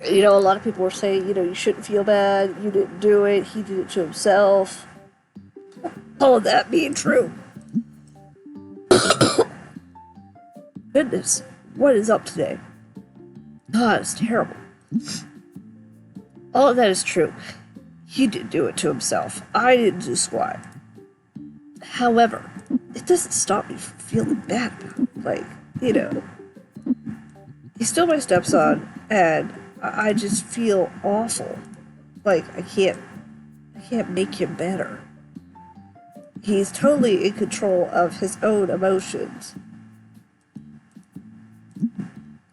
A: You know, a lot of people were saying, you know, you shouldn't feel bad. You didn't do it. He did it to himself. All of that being true. Goodness, what is up today? God, it's terrible. All of that is true. He did do it to himself. I didn't do squat. However, it doesn't stop me from feeling bad about it. Like, you know, he's still my stepson, and I just feel awful. Like, I can't make him better. He's totally in control of his own emotions.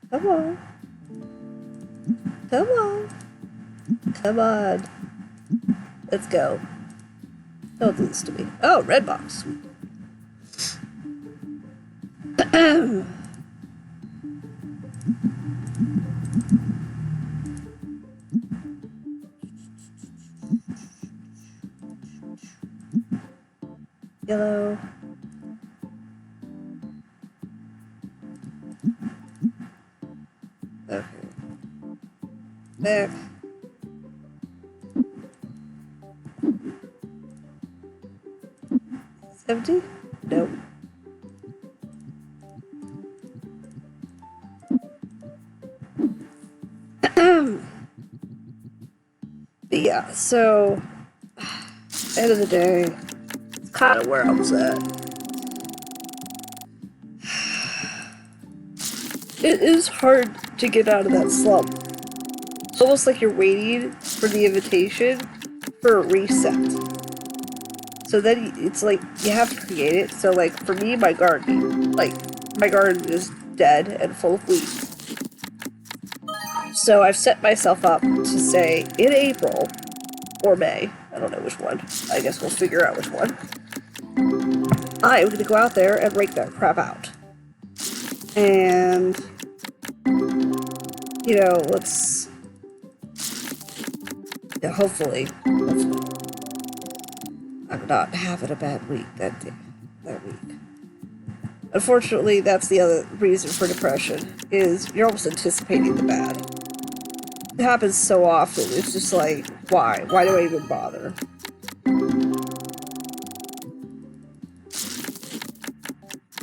A: Come on. Come on. Come on. Let's go. Don't do this to me. Oh, red box. Yellow. Okay. Back. 70? Nope. But yeah, so end of the day, it's kind of where I was at. It is hard to get out of that slump. It's almost like you're waiting for the invitation for a reset. So then it's like you have to create it. So like for me, my garden is dead and full of weeds. So I've set myself up to say in April or May, I don't know which one. I guess we'll figure out which one. I'm going to go out there and rake that crap out. And, you know, let's... Yeah, hopefully, I'm not having a bad week that week. Unfortunately, that's the other reason for depression, is you're almost anticipating the bad. It happens so often, it's just like, why? Why do I even bother?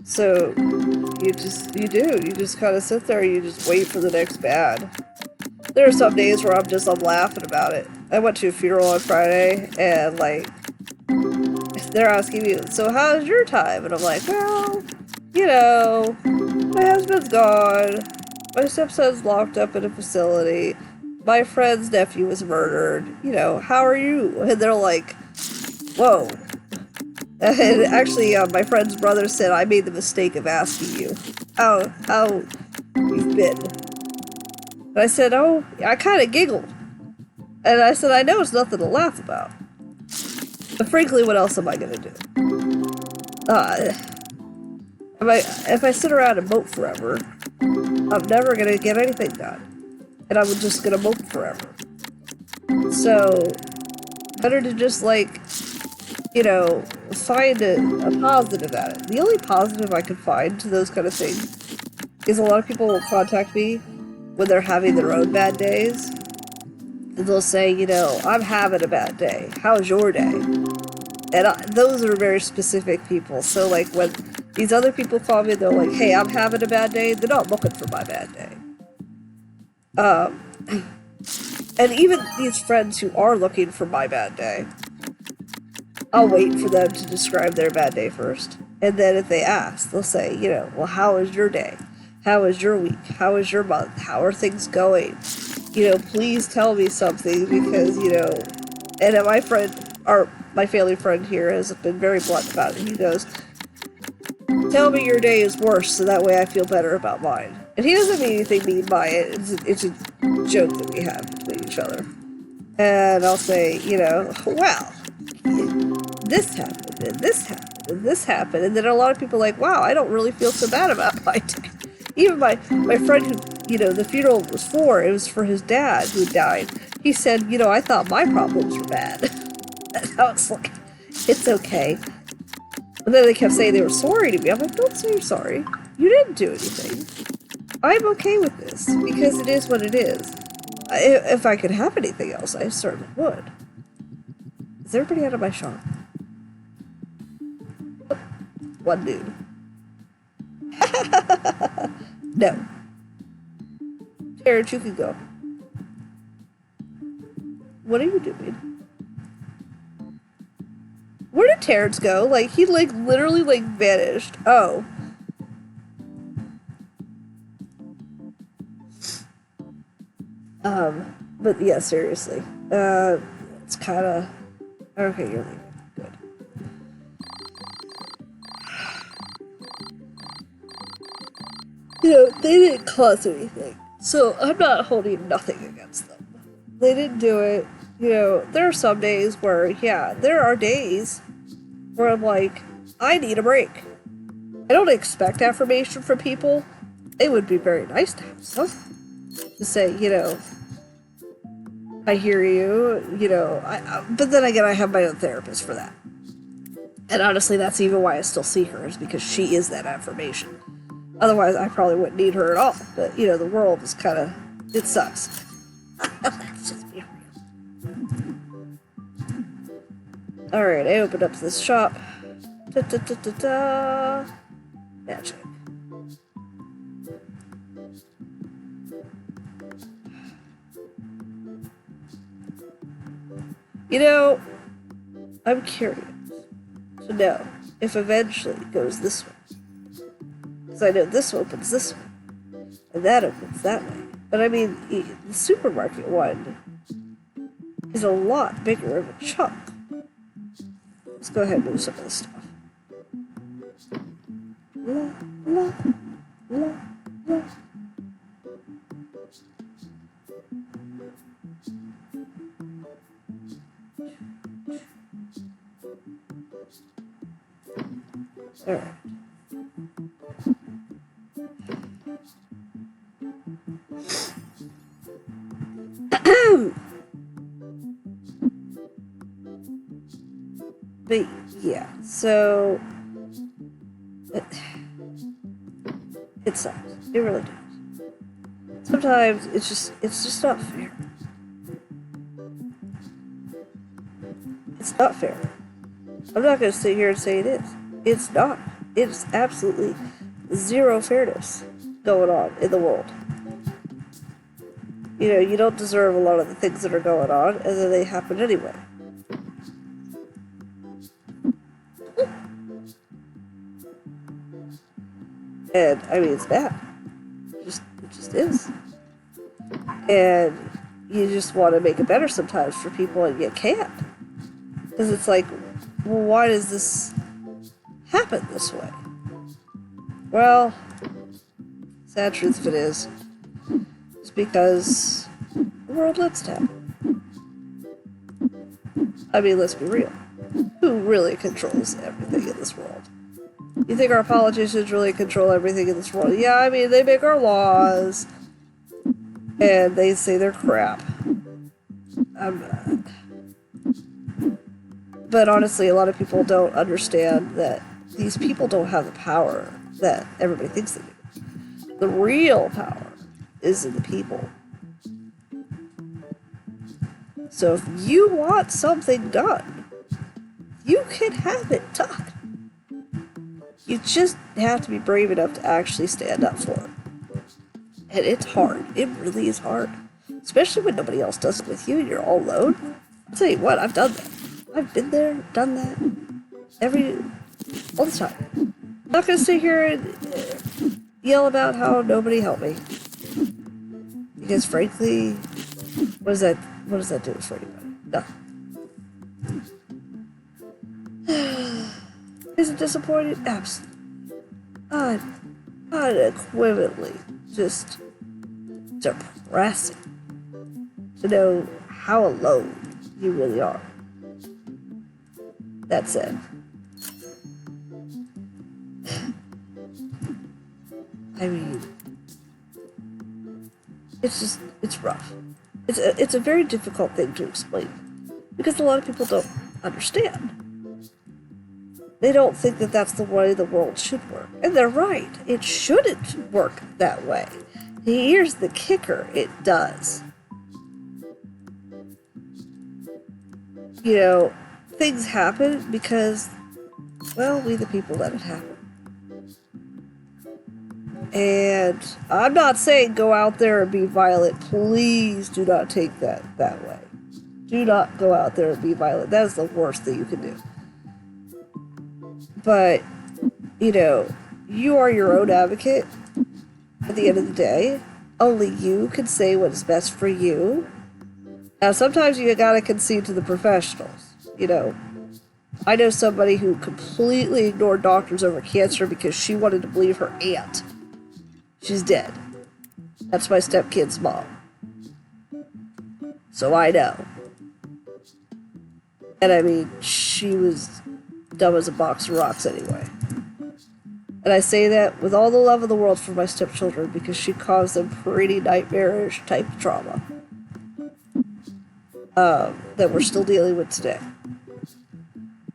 A: So, you just kind of sit there and you just wait for the next bad. There are some days where I'm laughing about it. I went to a funeral on Friday, and like, they're asking me, so how's your time? And I'm like, well, you know, my husband's gone, my stepson's locked up in a facility, my friend's nephew was murdered, you know, how are you? And they're like, whoa. And actually, my friend's brother said, I made the mistake of asking you how you've been. And I said, oh, I kind of giggled. And I said, I know it's nothing to laugh about. But frankly, what else am I going to do? If I sit around and mope forever, I'm never going to get anything done. And I'm just going to mope forever. So, better to just like, you know, find a positive at it. The only positive I could find to those kind of things is a lot of people will contact me when they're having their own bad days. And they'll say, you know, I'm having a bad day. How's your day? And those are very specific people. So, like, when these other people call me, they're like, hey, I'm having a bad day. They're not looking for my bad day. And even these friends who are looking for my bad day, I'll wait for them to describe their bad day first. And then if they ask, they'll say, you know, well, how is your day? How is your week? How is your month? How are things going? You know, please tell me something because, you know, and my family friend here has been very blunt about it. He goes, tell me your day is worse so that way I feel better about mine. And he doesn't mean anything mean by it. It's a joke that we have between each other. And I'll say, you know, well, this happened, and this happened, and this happened. And then a lot of people are like, wow, I don't really feel so bad about my day. Even my friend who, you know, the funeral was for, it was for his dad who died. He said, you know, I thought my problems were bad. And I was like, it's okay. And then they kept saying they were sorry to me. I'm like, don't say you're sorry. You didn't do anything. I'm okay with this, because it is what it is. If I could have anything else, I certainly would. Is everybody out of my shop? One dude. No. Terrence, you can go. What are you doing? Where did Terrence go? Like, he, like, literally, like, vanished. Oh. But yeah, seriously. It's kinda... Okay, you're leaving. Good. You know, they didn't cause anything. So, I'm not holding nothing against them. They didn't do it. You know, there are some days where, yeah, there are days where I'm like, I need a break. I don't expect affirmation from people. It would be very nice to have some. To say, you know, I hear you, you know, but then again, I have my own therapist for that. And honestly, that's even why I still see her, is because she is that affirmation. Otherwise, I probably wouldn't need her at all. But, you know, the world is kind of, it sucks. Let's just be real. Alright, I opened up this shop. Da, da, da, da, da. Magic. You know, I'm curious to know if eventually it goes this way. Because I know this opens this way, and that opens that way. But I mean, the supermarket one is a lot bigger of a chunk. Let's go ahead and move some of this stuff. La, la, la, la. All right. But yeah, so it sucks. It really does. Sometimes it's just not fair. It's not fair. I'm not going to sit here and say it is. It's not. It's absolutely zero fairness going on in the world. You know, you don't deserve a lot of the things that are going on, and then they happen anyway. And I mean, it's bad. It just is. And you just want to make it better sometimes for people, and you can't. Because it's like, well, why does this happen this way? Well, sad truth of it is, it's because the world lets it happen. I mean, let's be real. Who really controls everything in this world? You think our politicians really control everything in this world? Yeah, I mean, they make our laws, and they say they're crap. I'm not. But honestly, a lot of people don't understand that these people don't have the power that everybody thinks they do. The real power is in the people. So if you want something done, you can have it done. You just have to be brave enough to actually stand up for it. And it's hard. It really is hard. Especially when nobody else does it with you and you're all alone. I'll tell you what, I've done that. I've been there, done that, all the time. I'm not going to sit here and yell about how nobody helped me. Because frankly, what does that do for anybody? No. Is it disappointing? Absolutely. Unequivocally just depressing to know how alone you really are. That said, I mean, it's rough. It's a very difficult thing to explain because a lot of people don't understand. They don't think that that's the way the world should work. And they're right. It shouldn't work that way. Here's the kicker. It does. You know, things happen because, well, we the people let it happen. And I'm not saying go out there and be violent. Please do not take that way. Do not go out there and be violent. That is the worst thing you can do. But, you know, you are your own advocate at the end of the day. Only you can say what is best for you. Now, sometimes you gotta concede to the professionals. You know, I know somebody who completely ignored doctors over cancer because she wanted to believe her aunt. She's dead. That's my stepkid's mom. So I know. And I mean, she was dumb as a box of rocks anyway. And I say that with all the love of the world for my stepchildren because she caused them pretty nightmarish type of trauma that we're still dealing with today.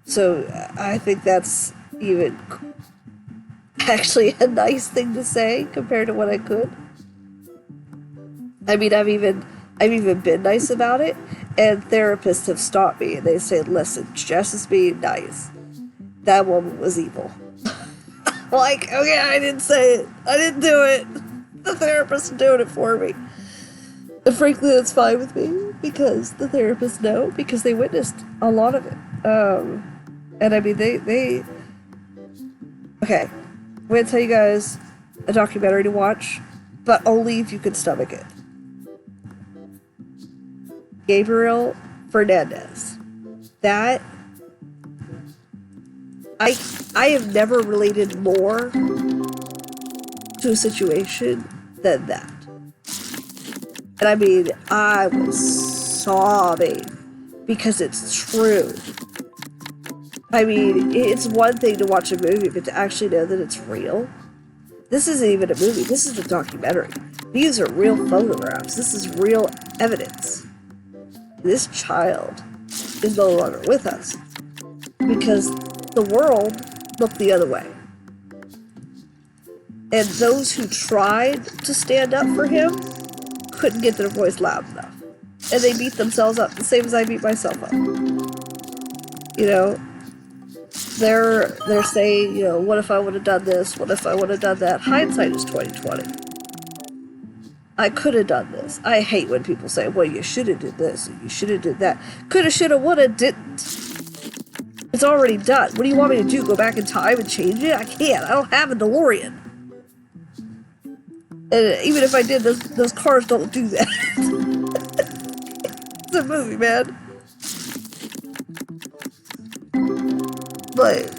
A: So I think that's even actually a nice thing to say compared to what I could. I mean, I've even been nice about it, and therapists have stopped me and they say, listen, Jess is being nice. that woman was evil. Like, okay, I didn't say it. I didn't do it. The therapist is doing it for me. And frankly, that's fine with me, because the therapists know, because they witnessed a lot of it. And I mean, they... Okay, I'm going to tell you guys a documentary to watch, but only if you can stomach it. Gabriel Fernandez. That... I have never related more to a situation than that. And I mean, I was sobbing because it's true. I mean, it's one thing to watch a movie, but to actually know that it's real. This isn't even a movie. This is a documentary. These are real photographs. This is real evidence. This child is no longer with us because the world looked the other way. And those who tried to stand up for him couldn't get their voice loud enough. And they beat themselves up, the same as I beat myself up. You know, they're saying, you know, what if I would have done this? What if I would have done that? Hindsight is 20/20. I could have done this. I hate when people say, well, you should have did this, and you should have did that. Coulda, shoulda, woulda, didn't. It's already done. What do you want me to do? Go back in time and change it? I can't. I don't have a DeLorean. And even if I did, those cars don't do that. It's a movie, man. But,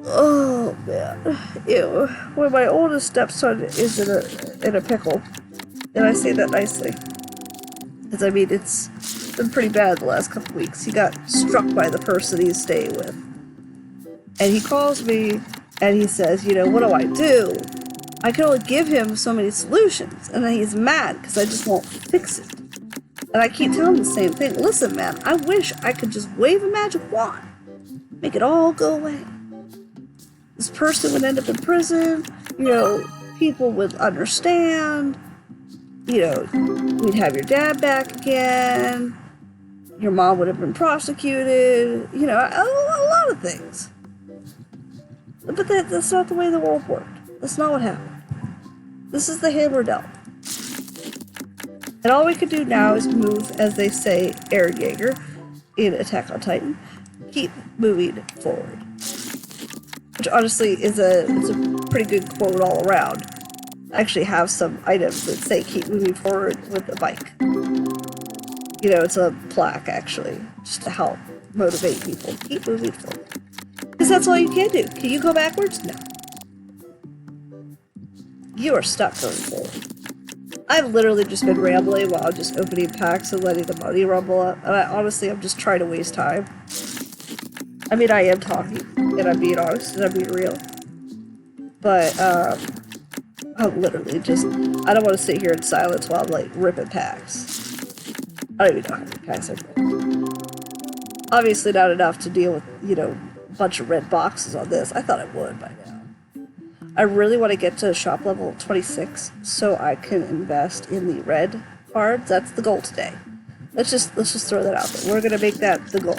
A: oh man, ew. When my oldest stepson is in a pickle, and I say that nicely, because I mean it's been pretty bad the last couple weeks. He got struck by the person he's staying with, and he calls me and he says, you know, what do I do? I can only give him so many solutions, and then he's mad because I just won't fix it. And I keep telling him the same thing. Listen, man, I wish I could just wave a magic wand, make it all go away. This person would end up in prison, you know, people would understand, you know, we'd have your dad back again, your mom would have been prosecuted, you know, a lot of things. But that's not the way the world worked. That's not what happened. This is the hand we're dealt. And all we could do now is move, as they say, Eren Yeager in Attack on Titan, keep moving forward. Which honestly is it's a pretty good quote all around. I actually have some items that say keep moving forward with a bike. You know, it's a plaque actually, just to help motivate people. Keep moving forward. Because that's all you can do. Can you go backwards? No. You are stuck going forward. I've literally just been rambling while I'm just opening packs and letting the money rumble up. And I'm just trying to waste time. I mean, I am talking, and I'm being honest, and I'm being real. But, I'm literally just, I don't want to sit here in silence while I'm, like, ripping packs. I don't even know how many packs I've ripped. Obviously not enough to deal with, you know, a bunch of red boxes on this. I thought I would by now. I really want to get to shop level 26 so I can invest in the red cards. That's the goal today. Let's just throw that out there. We're going to make that the goal.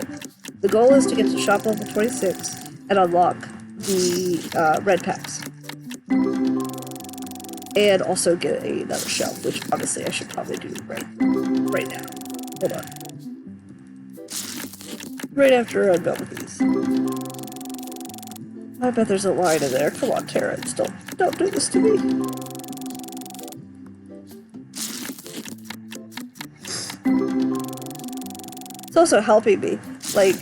A: The goal is to get to shop level 26 and unlock the red packs. And also get another shelf, which honestly I should probably do right now. Hold on. Right after I'm done with these. I bet there's a line in there. Come on, Terrence, don't do this to me. It's also helping me. Like,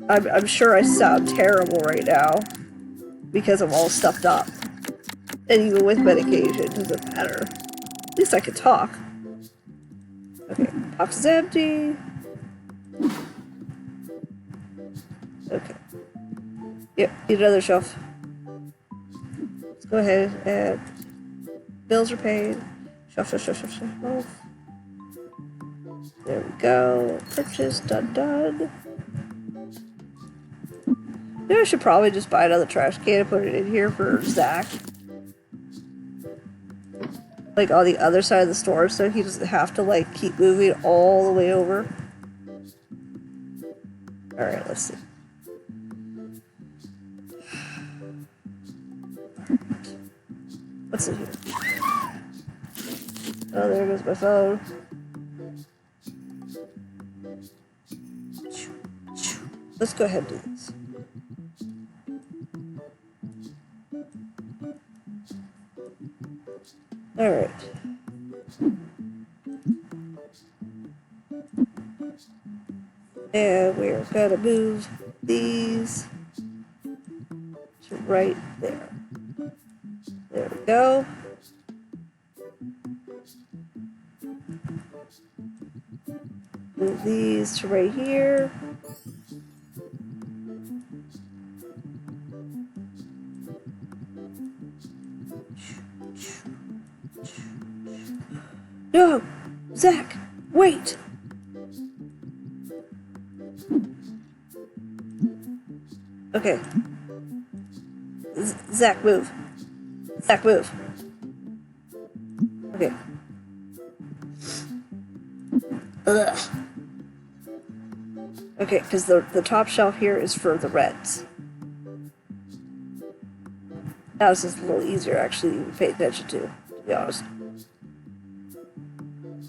A: I'm sure I sound terrible right now because I'm all stuffed up. And even with medication, it doesn't matter. At least I can talk. Okay, box is empty. Okay. Yep, need another shelf. Let's go ahead and bills are paid. Shelf. There we go. Purchase, done. Maybe I should probably just buy another trash can and put it in here for Zach. Like on the other side of the store so he doesn't have to like keep moving all the way over. Alright, let's see. What's in here? Oh, there goes my phone. Let's go ahead and do this. Alright. And we're gonna move these to right there. There we go. Move these to right here. No! Zach, wait! Okay. Zach, move. Zach, move. Okay. Ugh. Okay, because the top shelf here is for the reds. Now this is a little easier actually to pay attention to be honest.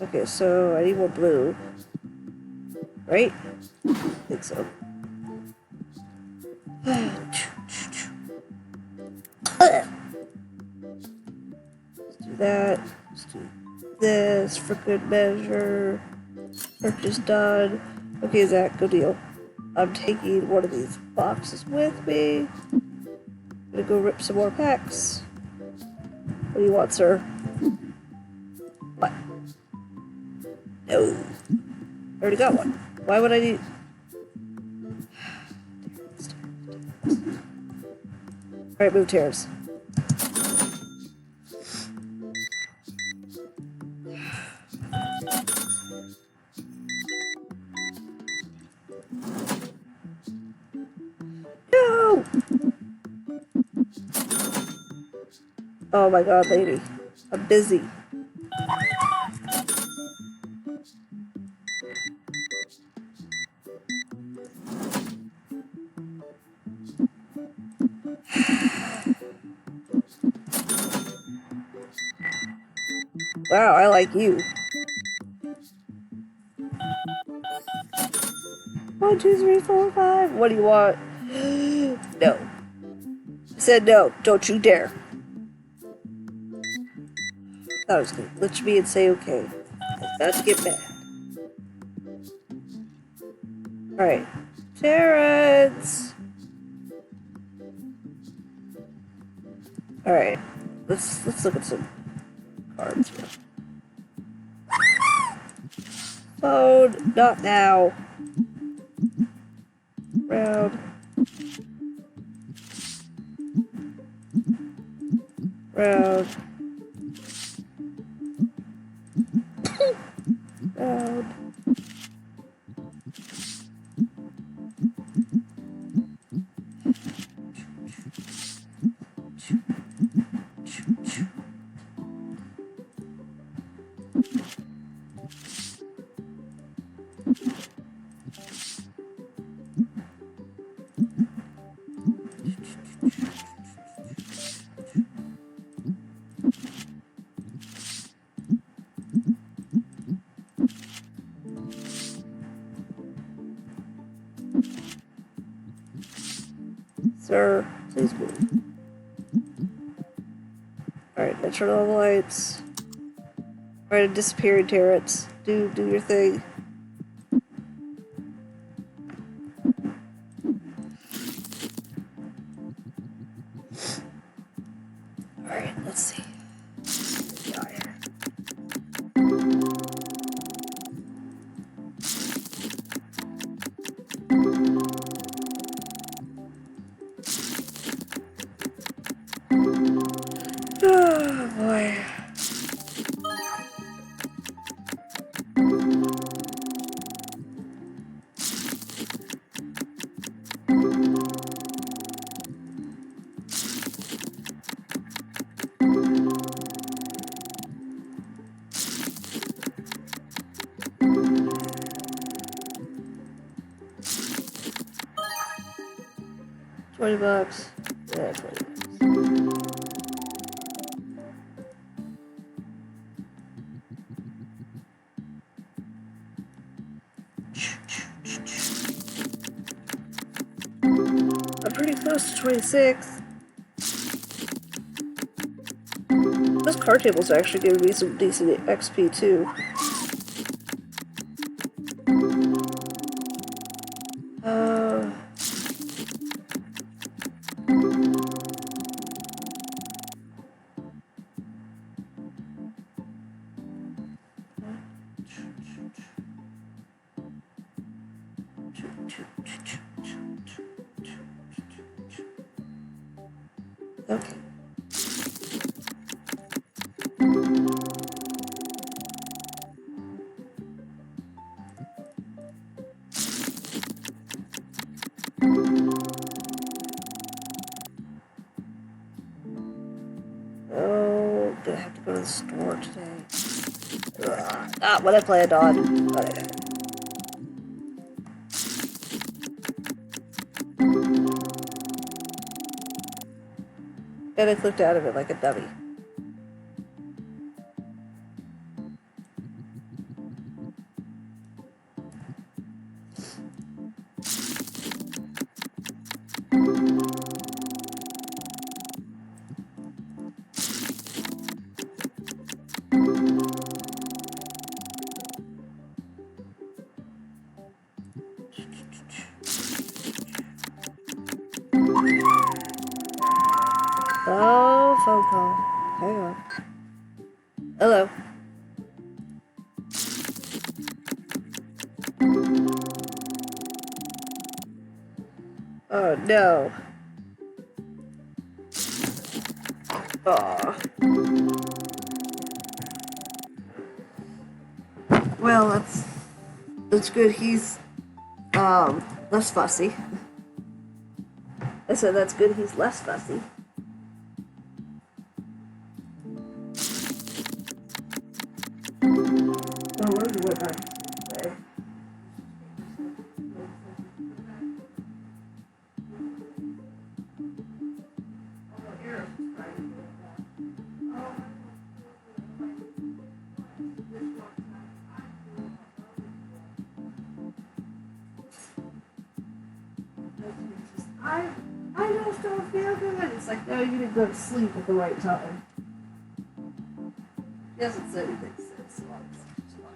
A: Okay, so I need more blue. Right? I think so. Let's do that. Let's do this for good measure. Purchase done. Okay, Zach, good deal. I'm taking one of these boxes with me. I'm gonna go rip some more packs. What do you want, sir? What? No. I already got one. Why would I need... Alright, move tears. No! Oh my god, lady. I'm busy. Wow, I like you. 1, 2, 3, 4, 5. What do you want? No. I said no. Don't you dare. I thought I was gonna glitch me and say okay. About to get mad. Alright. Terrence! Alright. Let's look at some cards here. Phone, not now. Round. Round. Round. Sir, please move. Alright, now turn on the lights. Alright, disappearing Terrence. Do your thing. Alright, let's see. Oh boy. $20. Yeah, $20. I'm pretty close to 26. Those card tables are actually giving me some decent XP too. Okay. Oh, did I have to go to the store today? Ugh, not what I planned on. But I did. And I clicked out of it like a dummy. Oh, phone call. Hang on. Hello. Oh, no. Aw. Well, that's good. He's less fussy. I said that's good. He's less fussy. Oh, where's the wood knife? I just don't feel good. It's like, no, you didn't go to sleep at the right time. He hasn't said anything since. So it's fine.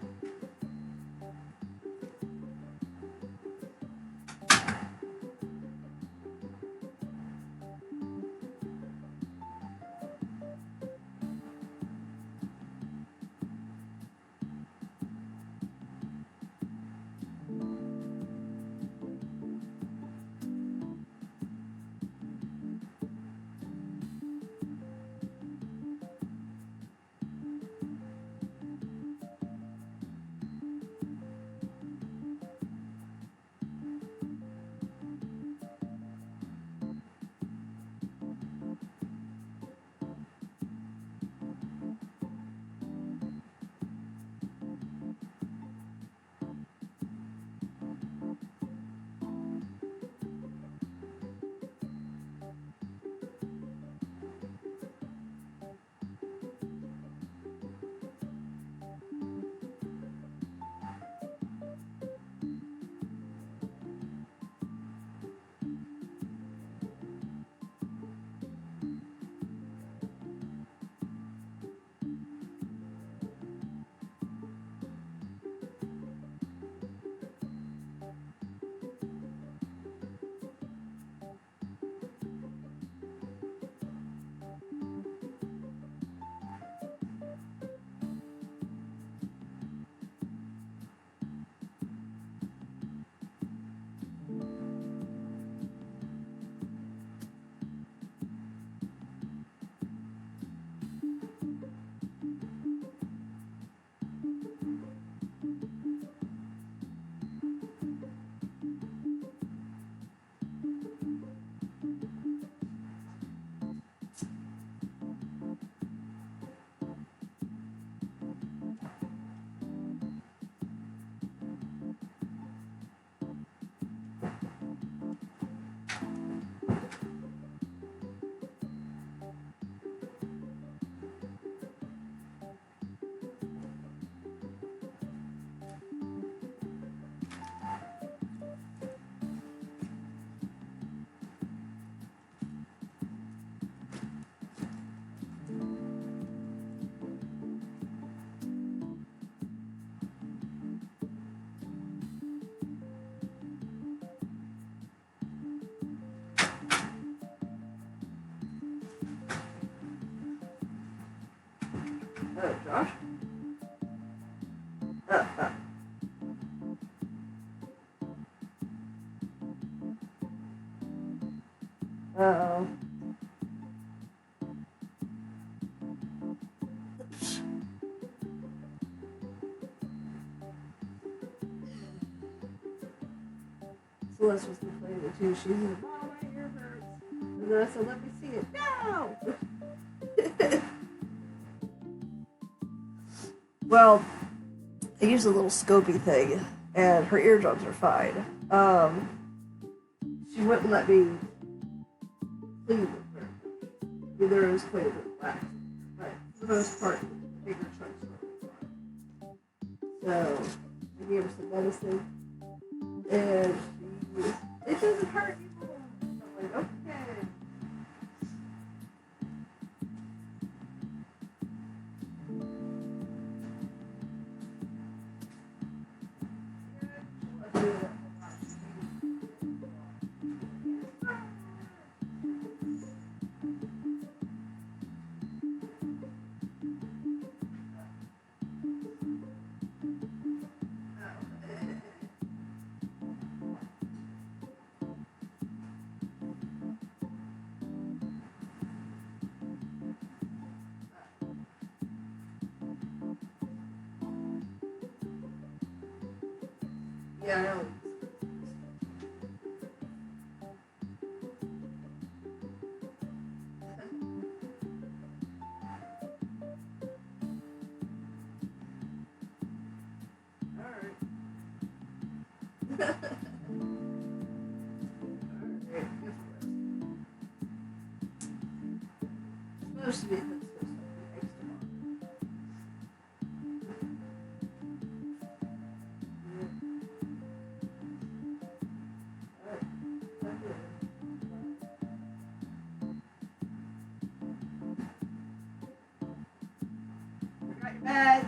A: Oh, Josh? Oh. Uh-oh. Celeste was complaining too. She said, "Oh, my ear hurts." And then I said, "Let me see it." No! Well, I used a little scopy thing, and her eardrums are fine. She wouldn't let me clean them very much. I mean, there is quite a bit of wax, but for the most part, the bigger chunks are fine. So, I gave her some medicine, and it doesn't hurt you. I'm like, okay. Yeah, I know. Alright. Alright, supposed to be this beds.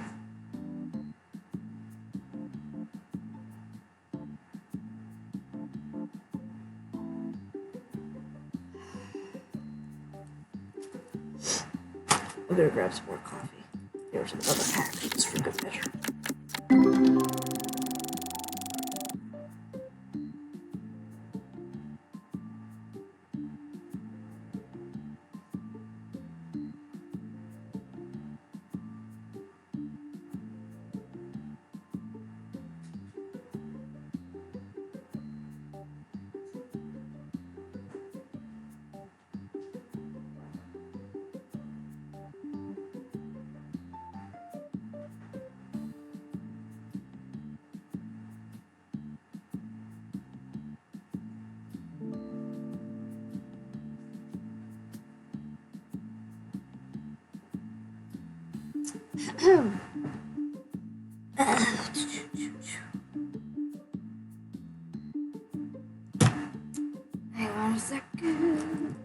A: I'm gonna grab some more coffee. Here's another pack just for good measure. Hang on a second.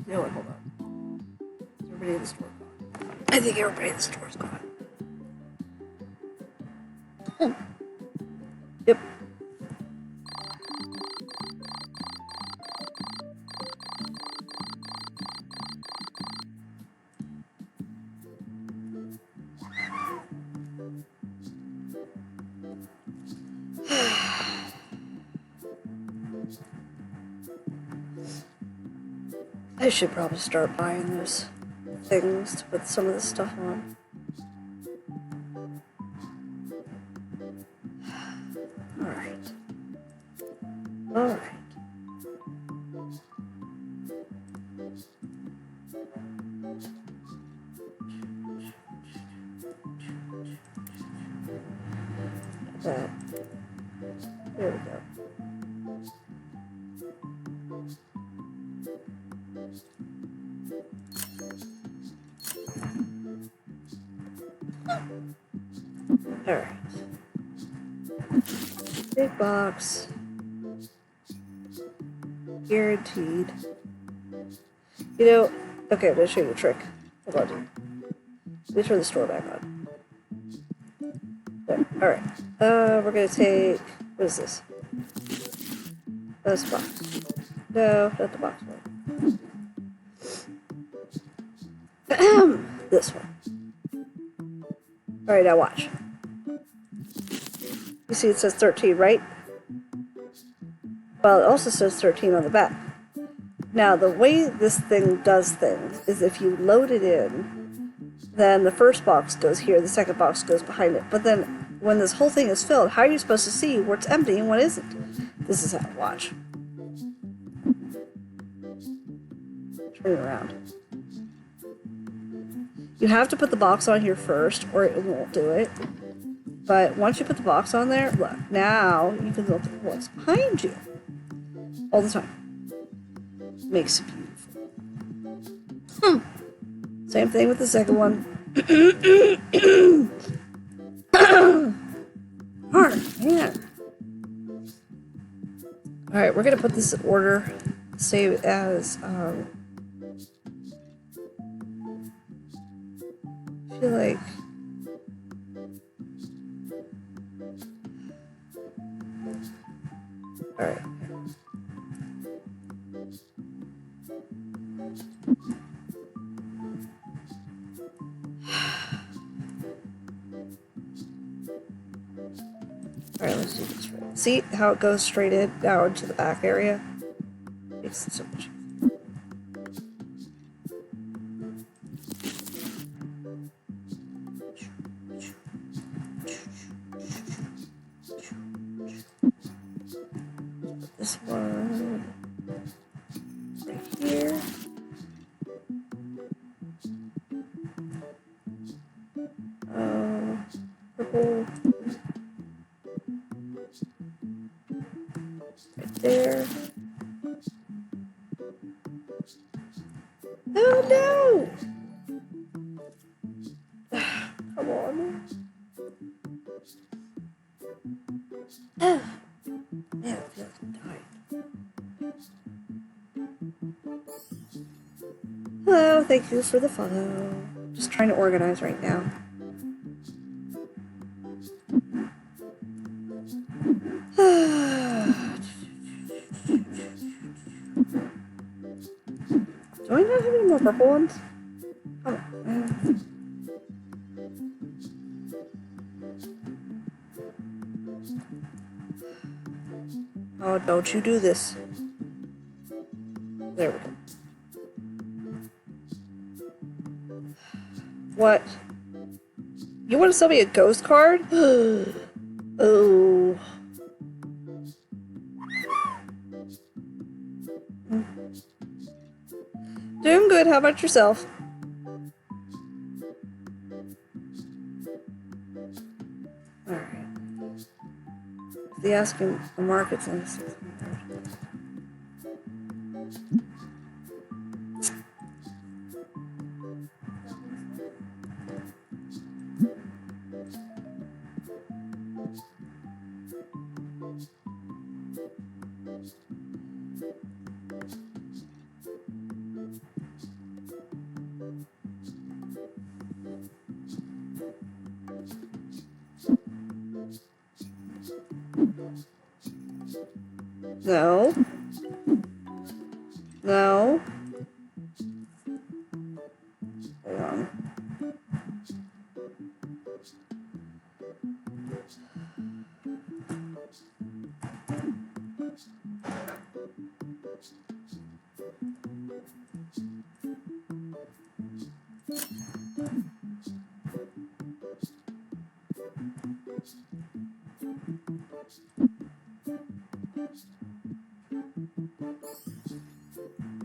A: You know what? Hold on. Is everybody in the store gone? I think everybody in the store's gone. Yep. I should probably start buying those things to put some of this stuff on. Alright. Alright. That. There we go. Alright. Big box. Guaranteed. You know, okay, I'm gonna show you a trick. Hold on. Let me turn the store back on. There. All right. We're gonna take, what is this? This box. No, not the box one. This one. All right, now watch. You see it says 13, right? Well, it also says 13 on the back. Now, the way this thing does things is if you load it in, then the first box goes here, the second box goes behind it. But then, when this whole thing is filled, how are you supposed to see what's empty and what isn't? This is how to watch. Turn it around. You have to put the box on here first, or it won't do it. But once you put the box on there, look, now you can look at what's behind you. All the time. Makes it beautiful. Same thing with the second one. Hard, man. Alright, we're gonna put this in order. Save as, I feel like alright. Alright, let's do this right. See how it goes straight in now into the back area? Makes it so much. This one right here. Purple. Right there. Oh no! Come on. Oh. Man, it feels tight. Hello, thank you for the follow. Just trying to organize right now. Do I not have any more purple ones? Oh, oh, don't you do this. There we go. What? You want to sell me a ghost card? Oh. Doing good. How about yourself? Alright. The asking the market's in 600. No. No. Hold on.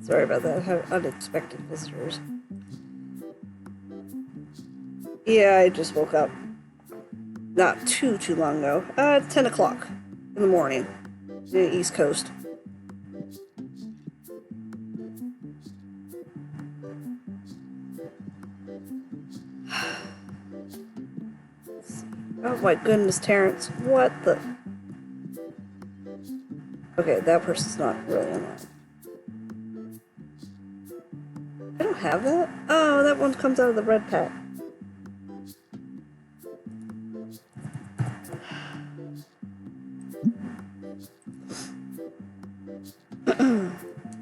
A: Sorry about that. I have unexpected visitors. Yeah, I just woke up. Not too long ago. 10 o'clock in the morning. In the East Coast. Oh my goodness, Terrence. What the... Okay, that person's not really online. I don't have that? Oh, that one comes out of the red pack.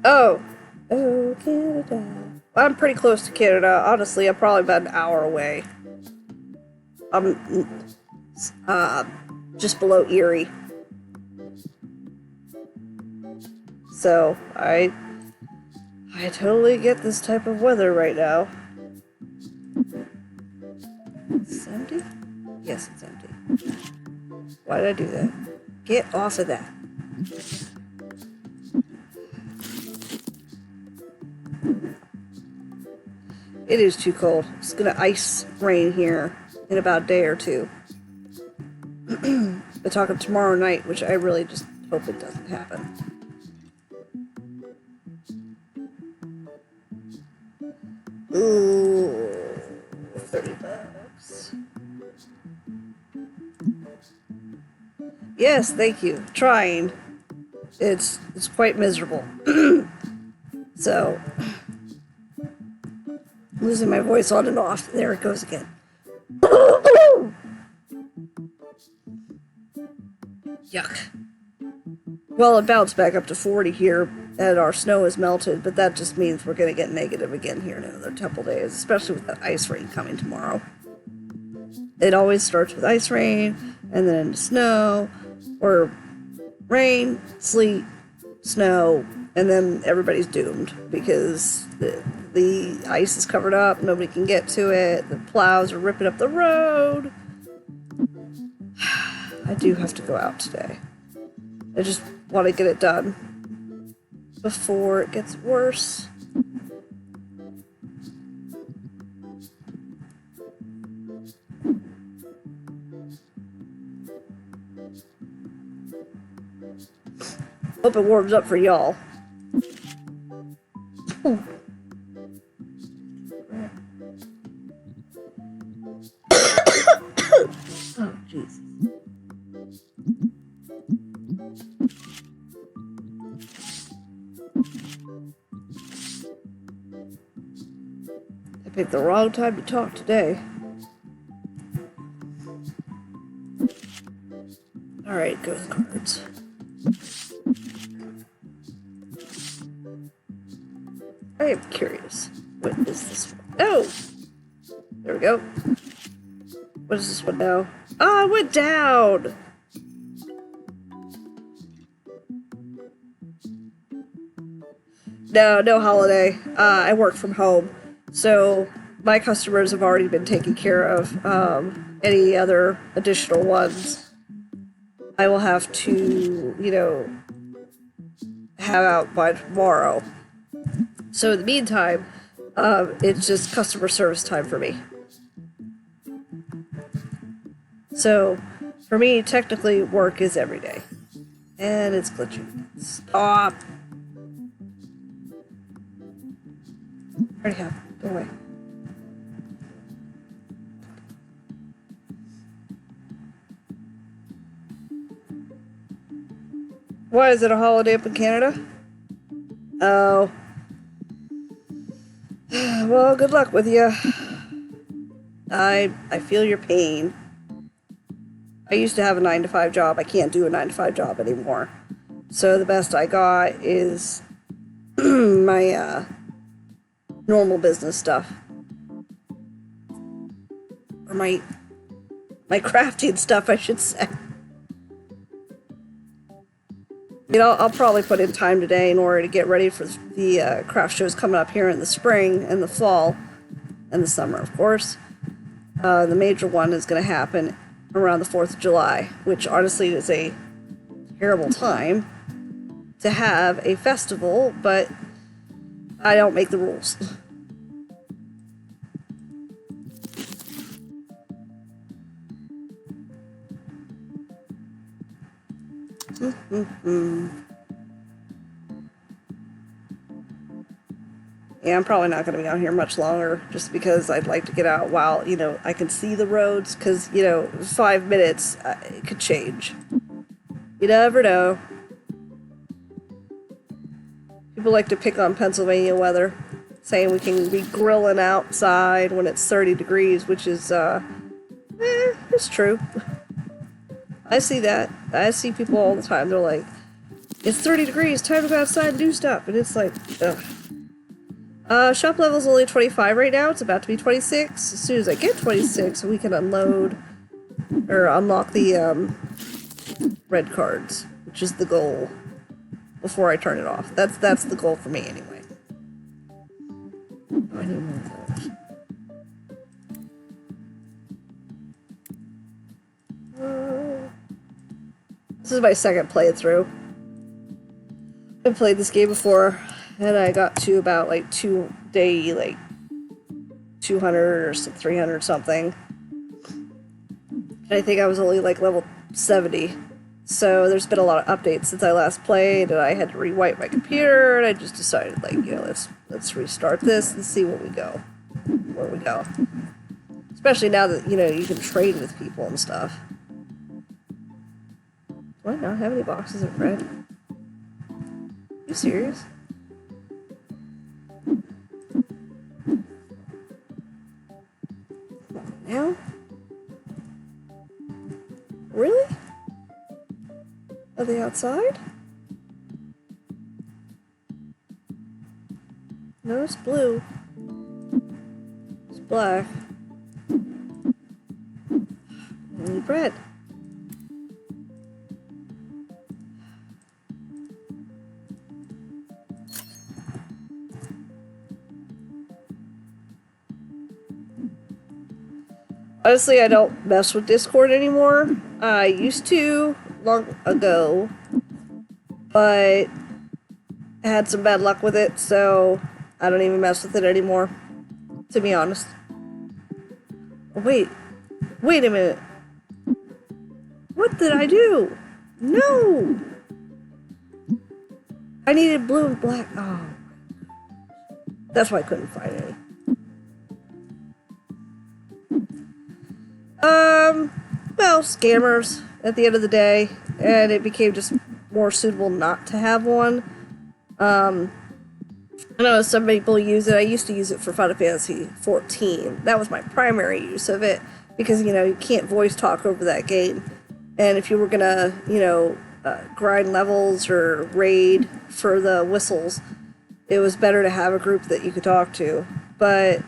A: Oh, Canada. I'm pretty close to Canada. Honestly, I'm probably about an hour away. I'm just below Erie. So I totally get this type of weather right now. Is it empty? Yes, it's empty. Why did I do that? Get off of that. It is too cold. It's gonna ice rain here in about a day or two. We're talking tomorrow night, which I really just hope it doesn't happen. Ooh, $30. Yes, thank you. Trying. It's quite miserable. So, losing my voice on and off. There it goes again. Yuck. Well, it bounced back up to 40 here, and our snow is melted, but that just means we're going to get negative again here in another couple days, especially with that ice rain coming tomorrow. It always starts with ice rain, and then into snow, or rain, sleet, snow, and then everybody's doomed because the ice is covered up, nobody can get to it, the plows are ripping up the road. I do have to go out today. I just want to get it done before it gets worse. Hope it warms up for y'all. Oh, Jesus. I picked the wrong time to talk today. Alright, go with cards. I am curious. What is this one? Oh! There we go. What is this one now? Oh, it went down! No holiday. I work from home. So my customers have already been taken care of. Any other additional ones, I will have to, have out by tomorrow. So in the meantime, it's just customer service time for me. So for me, technically, work is every day. And it's glitching. Stop! Already have. Go away. Why is it a holiday up in Canada? Oh. Well, good luck with you. I feel your pain. I used to have a 9-to-5 job. I can't do a 9-to-5 job anymore. So the best I got is my normal business stuff. Or my crafting stuff, I should say. I'll probably put in time today in order to get ready for the craft shows coming up here in the spring and the fall and the summer, of course. The major one is going to happen around the 4th of July, which honestly is a terrible time to have a festival, but I don't make the rules. Yeah, I'm probably not going to be out here much longer just because I'd like to get out while, I can see the roads because, 5 minutes, it could change. You never know. People like to pick on Pennsylvania weather, saying we can be grilling outside when it's 30 degrees, which is, it's true. I see that. I see people all the time. They're like, it's 30 degrees, time to go outside and do stuff. And it's like, ugh. Shop level's only 25 right now. It's about to be 26. As soon as I get 26, we can unload or unlock the red cards, which is the goal before I turn it off. That's the goal for me anyway. Oh, I need more of those. This is my second playthrough. I've played this game before, and I got to about like 200 or 300 something. And I think I was only like level 70. So there's been a lot of updates since I last played, and I had to rewipe my computer, and I just decided, like, you know, let's restart this and see where we go. Especially now that, you know, you can trade with people and stuff. Do I not have any boxes of bread? Are you serious? Now? Really? Are they outside? No, it's blue. It's black. I need bread. Honestly, I don't mess with Discord anymore. I used to long ago, but I had some bad luck with it, so I don't even mess with it anymore, to be honest. Oh, wait a minute. What did I do? No! I needed blue and black. Oh. That's why I couldn't find any. Well, scammers at the end of the day, and it became just more suitable not to have one. I know some people use it. I used to use it for Final Fantasy 14. That was my primary use of it, because, you know, you can't voice talk over that game. And if you were gonna, you know, grind levels or raid for the whistles, it was better to have a group that you could talk to. But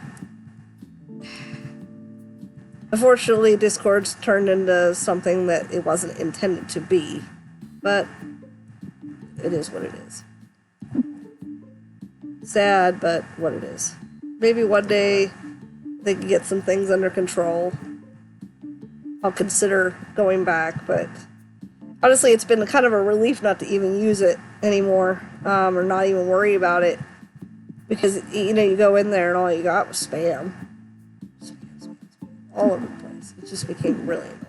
A: unfortunately, Discord's turned into something that it wasn't intended to be. But it is what it is. Sad, but what it is. Maybe one day they can get some things under control. I'll consider going back, but honestly, it's been kind of a relief not to even use it anymore, or not even worry about it, because, you know, you go in there and all you got was spam. All over the place. It just became really annoying.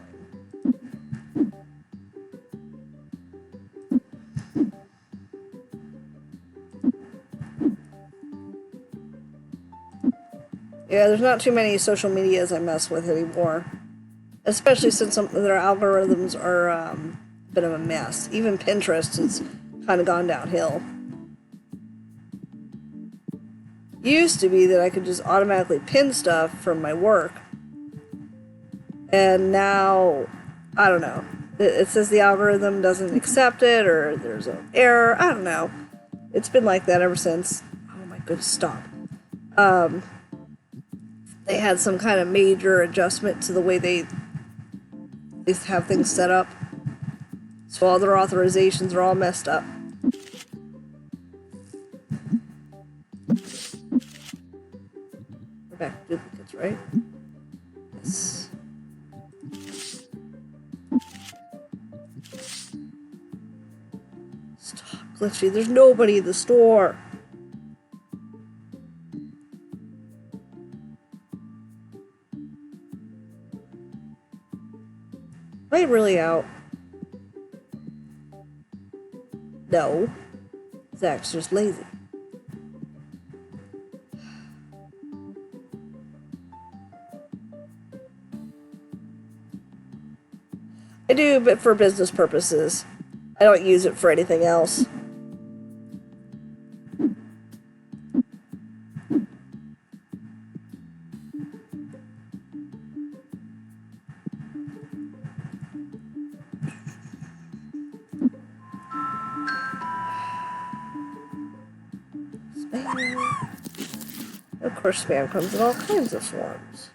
A: Yeah, there's not too many social medias I mess with anymore. Especially since their algorithms are a bit of a mess. Even Pinterest has kind of gone downhill. Used to be that I could just automatically pin stuff from my work. And now, I don't know. It says the algorithm doesn't accept it, or there's an error. I don't know. It's been like that ever since. Oh my goodness, stop. They had some kind of major adjustment to the way they have things set up. So all their authorizations are all messed up. We're back to duplicates, right? Yes. Stop, Glitchy. There's nobody in the store. Am I really out? No. Zach's just lazy. I do, but for business purposes. I don't use it for anything else. Of course, spam comes in all kinds of forms.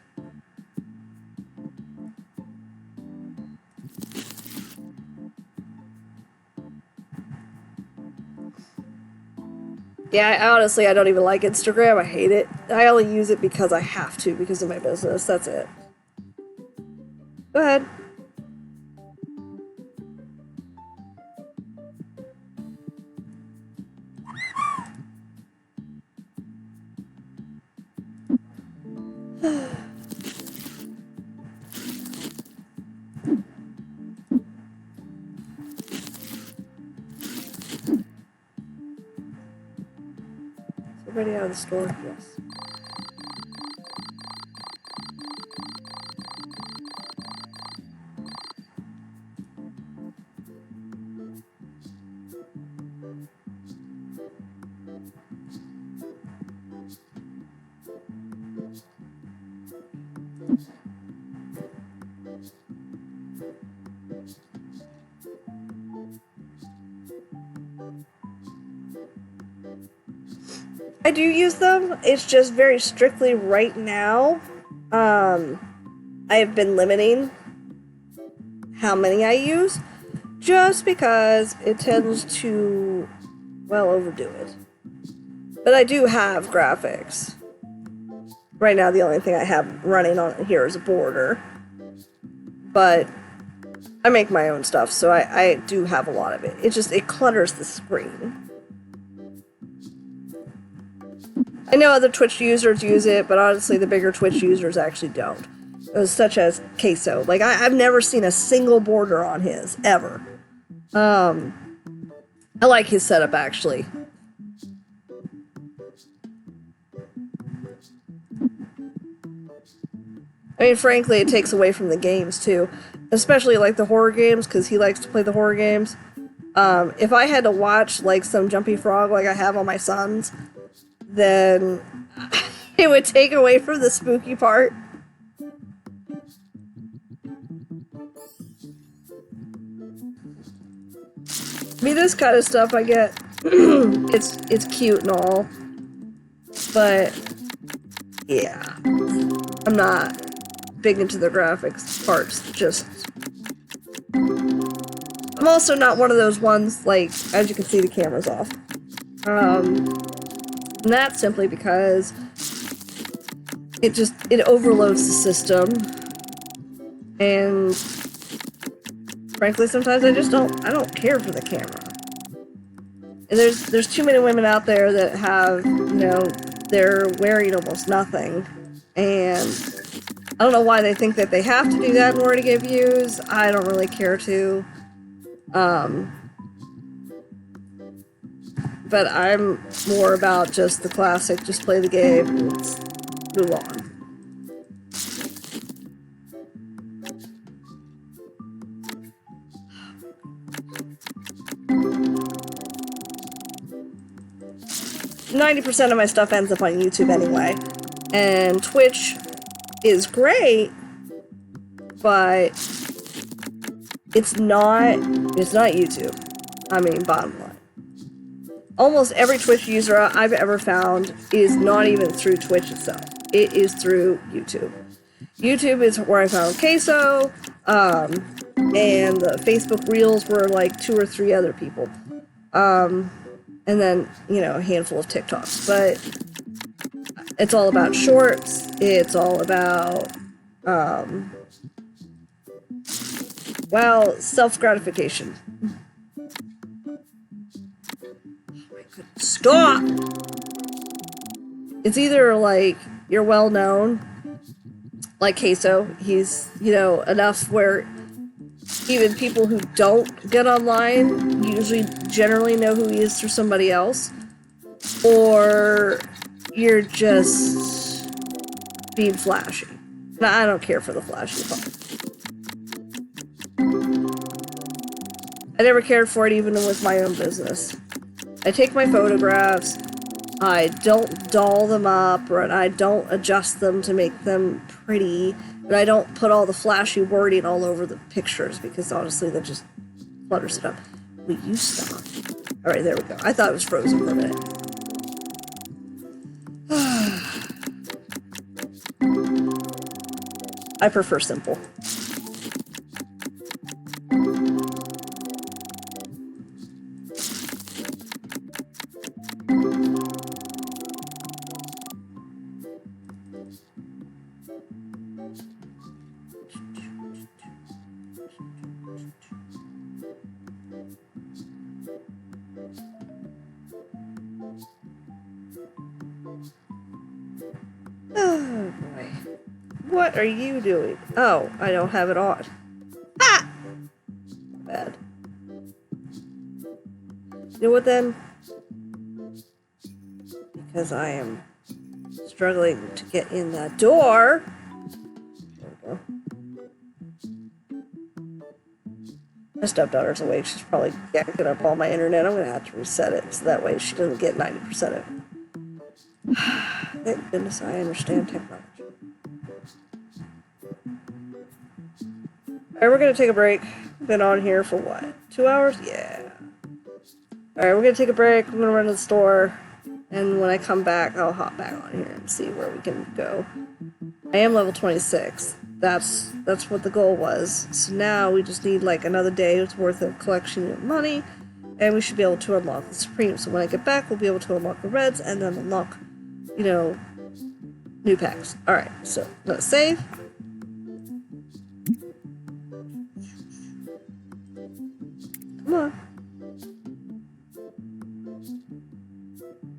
A: Yeah, I don't even like Instagram. I hate it. I only use it because I have to, because of my business. That's it. Go ahead. Everybody out of the store? Yes. I do use them. It's just very strictly right now. I have been limiting how many I use, just because it tends to, well, overdo it. But I do have graphics. Right now, the only thing I have running on here is a border. But I make my own stuff, so I do have a lot of it. It clutters the screen. I know other Twitch users use it, but honestly, the bigger Twitch users actually don't. Such as Queso. Like, I've never seen a single border on his, ever. I like his setup, actually. I mean, frankly, it takes away from the games, too. Especially, like, the horror games, because he likes to play the horror games. If I had to watch, like, some Jumpy Frog like I have on my sons, then it would take away from the spooky part. I mean, this kind of stuff I get, it's cute and all, but yeah, I'm not big into the graphics parts. I'm also not one of those ones, like, as you can see, the camera's off. And that's simply because it overloads the system, and frankly, sometimes I don't care for the camera. And there's too many women out there that have, they're wearing almost nothing, and I don't know why they think that they have to do that in order to get views. I don't really care to. But I'm more about just the classic, just play the game and move on. %of my stuff ends up on YouTube anyway. And Twitch is great, but it's not YouTube. I mean, bottom line. Almost every Twitch user I've ever found is not even through Twitch itself. It is through YouTube. YouTube is where I found Queso, and the Facebook Reels were like 2 or 3 other people. And then, a handful of TikToks. But it's all about shorts. It's all about, self-gratification. Stop! It's either like you're well known, like Queso. He's, enough where even people who don't get online usually generally know who he is through somebody else, or you're just being flashy. Now, I don't care for the flashy part. I never cared for it even with my own business. I take my photographs, I don't doll them up, or I don't adjust them to make them pretty, and I don't put all the flashy wording all over the pictures, because honestly that just clutters it up. Will you stop? Alright, there we go. I thought it was frozen for a minute. I prefer simple. Oh boy. What are you doing? Oh, I don't have it on. Ah! Bad. You know what then? Because I am struggling to get in that door. There we go. My stepdaughter's awake. She's probably yanking up all my internet. I'm going to have to reset it so that way she doesn't get 90% of it. Thank goodness I understand technology. Alright, we're going to take a break. Been on here for what? 2 hours? Yeah. Alright, we're going to take a break. I'm going to run to the store. And when I come back, I'll hop back on here and see where we can go. I am level 26. That's what the goal was. So now we just need like another day's worth of collection of money. And we should be able to unlock the Supreme. So when I get back, we'll be able to unlock the Reds and then unlock, you know, new packs. Alright, so let's save. Come on.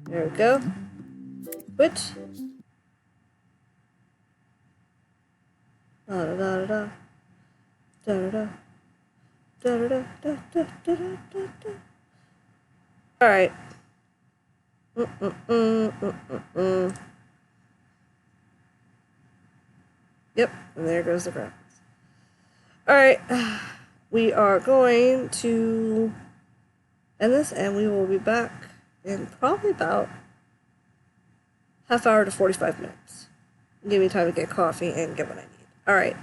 A: There we go. Quit. Da da da da da da da da da da da da da da. All right. Yep, and there goes the graphics. All right, we are going to end this, and we will be back in probably about half hour to 45 minutes. Give me time to get coffee and get what I need. All right.